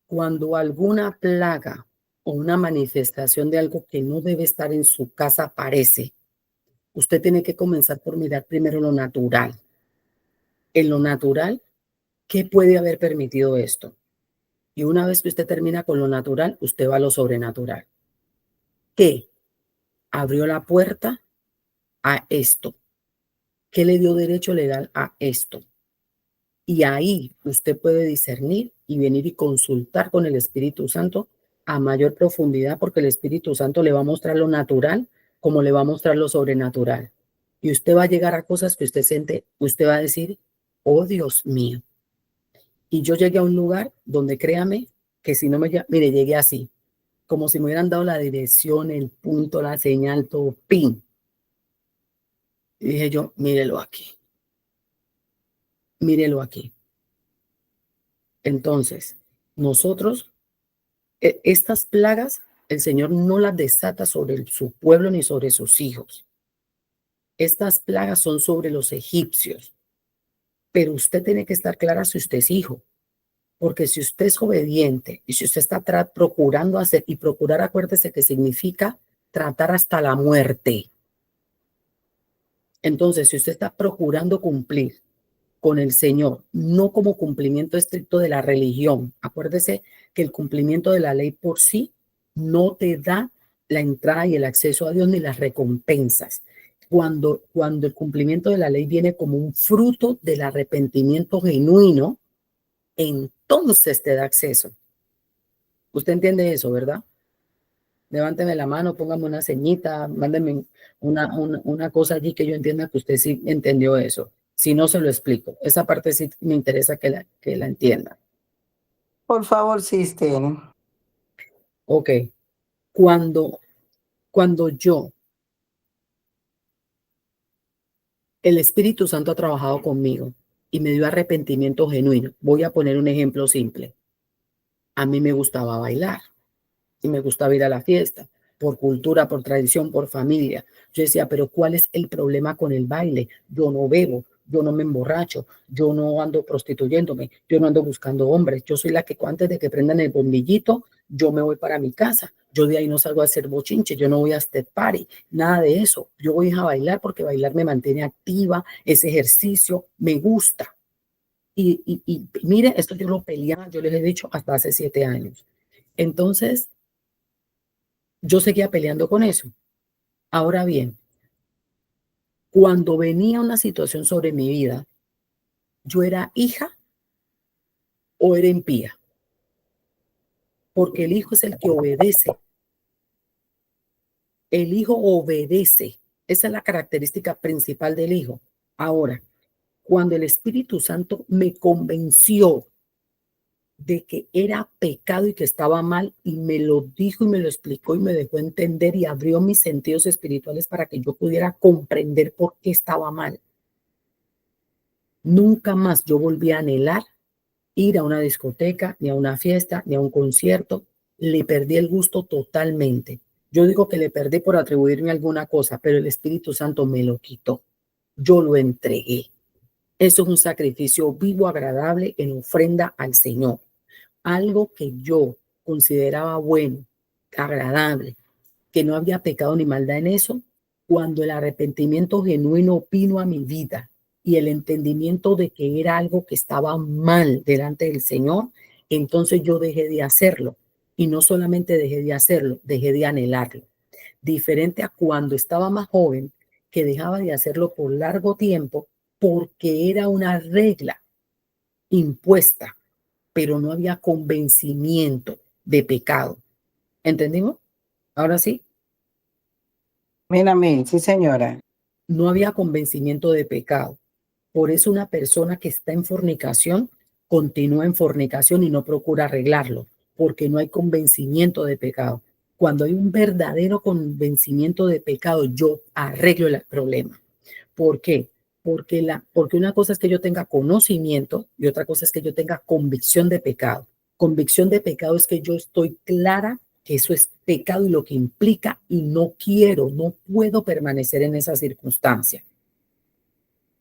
Cuando alguna plaga o una manifestación de algo que no debe estar en su casa aparece, usted tiene que comenzar por mirar primero lo natural. En lo natural, ¿qué puede haber permitido esto? Y una vez que usted termina con lo natural, usted va a lo sobrenatural. ¿Qué abrió la puerta a esto? ¿Qué le dio derecho legal a esto? Y ahí usted puede discernir y venir y consultar con el Espíritu Santo a mayor profundidad, porque el Espíritu Santo le va a mostrar lo natural como le va a mostrar lo sobrenatural. Y usted va a llegar a cosas que usted siente, usted va a decir, oh Dios mío. Y yo llegué a un lugar donde créame que si no mire, llegué así, como si me hubieran dado la dirección, el punto, la señal, todo, pin. Y dije yo, mírelo aquí. Mírelo aquí. Entonces, nosotros, estas plagas, el Señor no las desata sobre su pueblo ni sobre sus hijos. Estas plagas son sobre los egipcios. pero usted tiene que estar clara si usted es hijo. Porque si usted es obediente y si usted está procurando hacer, y procurar, acuérdese que significa tratar hasta la muerte. Entonces, si usted está procurando cumplir con el Señor, no como cumplimiento estricto de la religión, acuérdese que el cumplimiento de la ley por sí no te da la entrada y el acceso a Dios ni las recompensas. Cuando el cumplimiento de la ley viene como un fruto del arrepentimiento genuino, entonces te da acceso. Usted entiende eso, ¿verdad? Levánteme la mano, póngame una ceñita, mándeme una cosa allí que yo entienda que usted sí entendió eso. Si no, se lo explico. Esa parte sí me interesa que la entienda. Por favor, sister. Ok. Cuando el Espíritu Santo ha trabajado conmigo y me dio arrepentimiento genuino, voy a poner un ejemplo simple. A mí me gustaba bailar y me gustaba ir a la fiesta, por cultura, por tradición, por familia. Yo decía, pero ¿cuál es el problema con el baile? Yo no bebo, yo no me emborracho, yo no ando prostituyéndome, yo no ando buscando hombres. Yo soy la que antes de que prendan el bombillito, yo me voy para mi casa. Yo de ahí no salgo a hacer bochinche, yo no voy a step party, nada de eso. Yo voy a bailar porque bailar me mantiene activa, ese ejercicio me gusta. Y mire, esto yo lo peleaba, yo les he dicho, hasta hace 7 años. Entonces, yo seguía peleando con eso. Ahora bien, cuando venía una situación sobre mi vida, ¿yo era hija o era impía? Porque el hijo es el que obedece. El hijo obedece. Esa es la característica principal del hijo. Ahora, cuando el Espíritu Santo me convenció de que era pecado y que estaba mal, y me lo dijo y me lo explicó y me dejó entender y abrió mis sentidos espirituales para que yo pudiera comprender por qué estaba mal. Nunca más yo volví a anhelar ir a una discoteca, ni a una fiesta, ni a un concierto. Le perdí el gusto totalmente. Yo digo que le perdí por atribuirme a alguna cosa, pero el Espíritu Santo me lo quitó. Yo lo entregué. Eso es un sacrificio vivo, agradable, en ofrenda al Señor. Algo que yo consideraba bueno, agradable, que no había pecado ni maldad en eso, cuando el arrepentimiento genuino vino a mi vida y el entendimiento de que era algo que estaba mal delante del Señor, entonces yo dejé de hacerlo. Y no solamente dejé de hacerlo, dejé de anhelarlo. Diferente a cuando estaba más joven, que dejaba de hacerlo por largo tiempo porque era una regla impuesta, pero no había convencimiento de pecado. ¿Entendimos? Ahora sí. Mírame, sí, señora. No había convencimiento de pecado. Por eso una persona que está en fornicación continúa en fornicación y no procura arreglarlo, porque no hay convencimiento de pecado. Cuando hay un verdadero convencimiento de pecado, yo arreglo el problema. ¿Por qué? Porque una cosa es que yo tenga conocimiento y otra cosa es que yo tenga convicción de pecado. Convicción de pecado es que yo estoy clara que eso es pecado y lo que implica, y no puedo permanecer en esa circunstancia.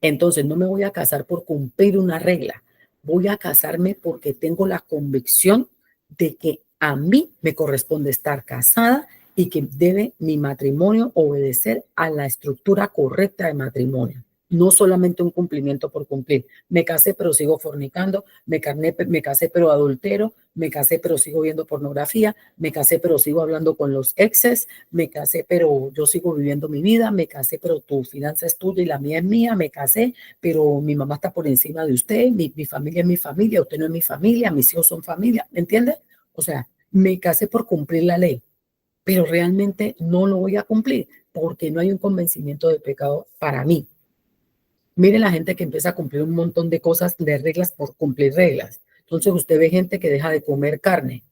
Entonces no me voy a casar por cumplir una regla. Voy a casarme porque tengo la convicción de que a mí me corresponde estar casada y que debe mi matrimonio obedecer a la estructura correcta de matrimonio. No solamente un cumplimiento por cumplir. Me casé pero sigo fornicando, me casé pero adultero, me casé pero sigo viendo pornografía, me casé pero sigo hablando con los exes, me casé pero yo sigo viviendo mi vida, me casé pero tu finanza es tuya y la mía es mía, me casé pero mi mamá está por encima de usted, mi familia es mi familia, usted no es mi familia, mis hijos son familia, ¿me entiende? O sea, me casé por cumplir la ley, pero realmente no lo voy a cumplir porque no hay un convencimiento de pecado para mí. Mire la gente que empieza a cumplir un montón de cosas, de reglas por cumplir reglas. Entonces usted ve gente que deja de comer carne.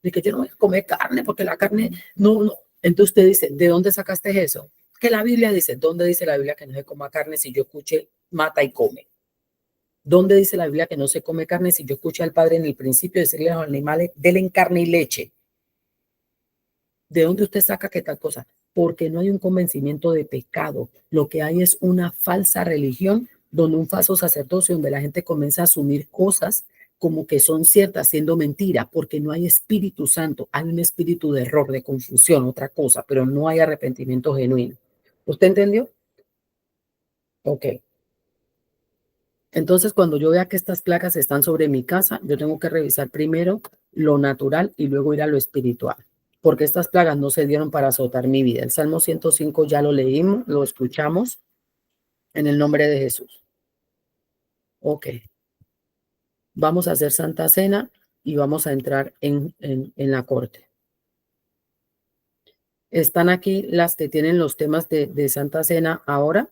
Y que yo no voy a comer carne porque la carne no. Entonces usted dice, ¿de dónde sacaste eso? Que la Biblia dice, ¿dónde dice la Biblia que no se coma carne si yo escuché mata y come? ¿Dónde dice la Biblia que no se come carne si yo escuché al Padre en el principio decirle a los animales, denle carne y leche? ¿De dónde usted saca qué tal cosa? Porque no hay un convencimiento de pecado. Lo que hay es una falsa religión donde un falso sacerdocio, donde la gente comienza a asumir cosas como que son ciertas, siendo mentira, porque no hay Espíritu Santo, hay un espíritu de error, de confusión, otra cosa, pero no hay arrepentimiento genuino. ¿Usted entendió? Ok. Entonces, cuando yo vea que estas placas están sobre mi casa, yo tengo que revisar primero lo natural y luego ir a lo espiritual, porque estas plagas no se dieron para azotar mi vida. El Salmo 105 ya lo leímos, lo escuchamos en el nombre de Jesús. Ok. Vamos a hacer Santa Cena y vamos a entrar en la corte. ¿Están aquí las que tienen los temas de Santa Cena ahora?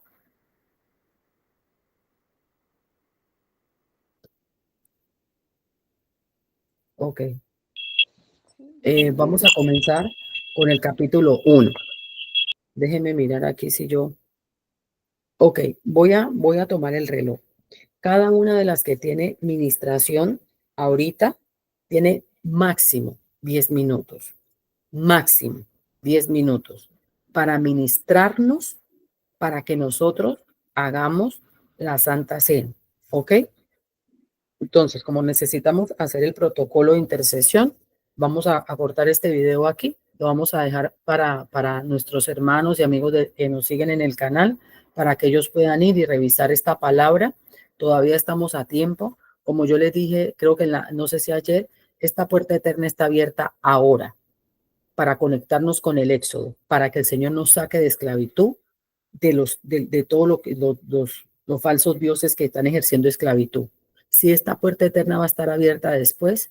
Ok. Vamos a comenzar con el capítulo 1. Déjenme mirar aquí si yo... Ok, voy a tomar el reloj. Cada una de las que tiene ministración ahorita tiene máximo 10 minutos. Máximo 10 minutos para ministrarnos, para que nosotros hagamos la Santa Cena. ¿Ok? Entonces, como necesitamos hacer el protocolo de intercesión, vamos a cortar este video aquí. Lo vamos a dejar para nuestros hermanos y amigos que nos siguen en el canal, para que ellos puedan ir y revisar esta palabra. Todavía estamos a tiempo. Como yo les dije, creo que no sé si ayer, esta puerta eterna está abierta ahora para conectarnos con el Éxodo, para que el Señor nos saque de esclavitud, de todo lo que los falsos dioses que están ejerciendo esclavitud. Si esta puerta eterna va a estar abierta después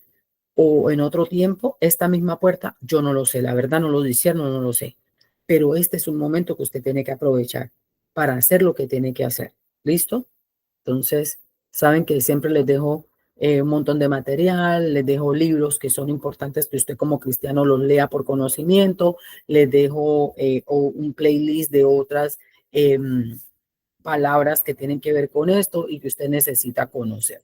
o en otro tiempo, esta misma puerta, yo no lo sé, la verdad no lo discierno, no lo sé. Pero este es un momento que usted tiene que aprovechar para hacer lo que tiene que hacer. ¿Listo? Entonces, saben que siempre les dejo un montón de material, les dejo libros que son importantes que usted como cristiano los lea por conocimiento, les dejo un playlist de otras palabras que tienen que ver con esto y que usted necesita conocer.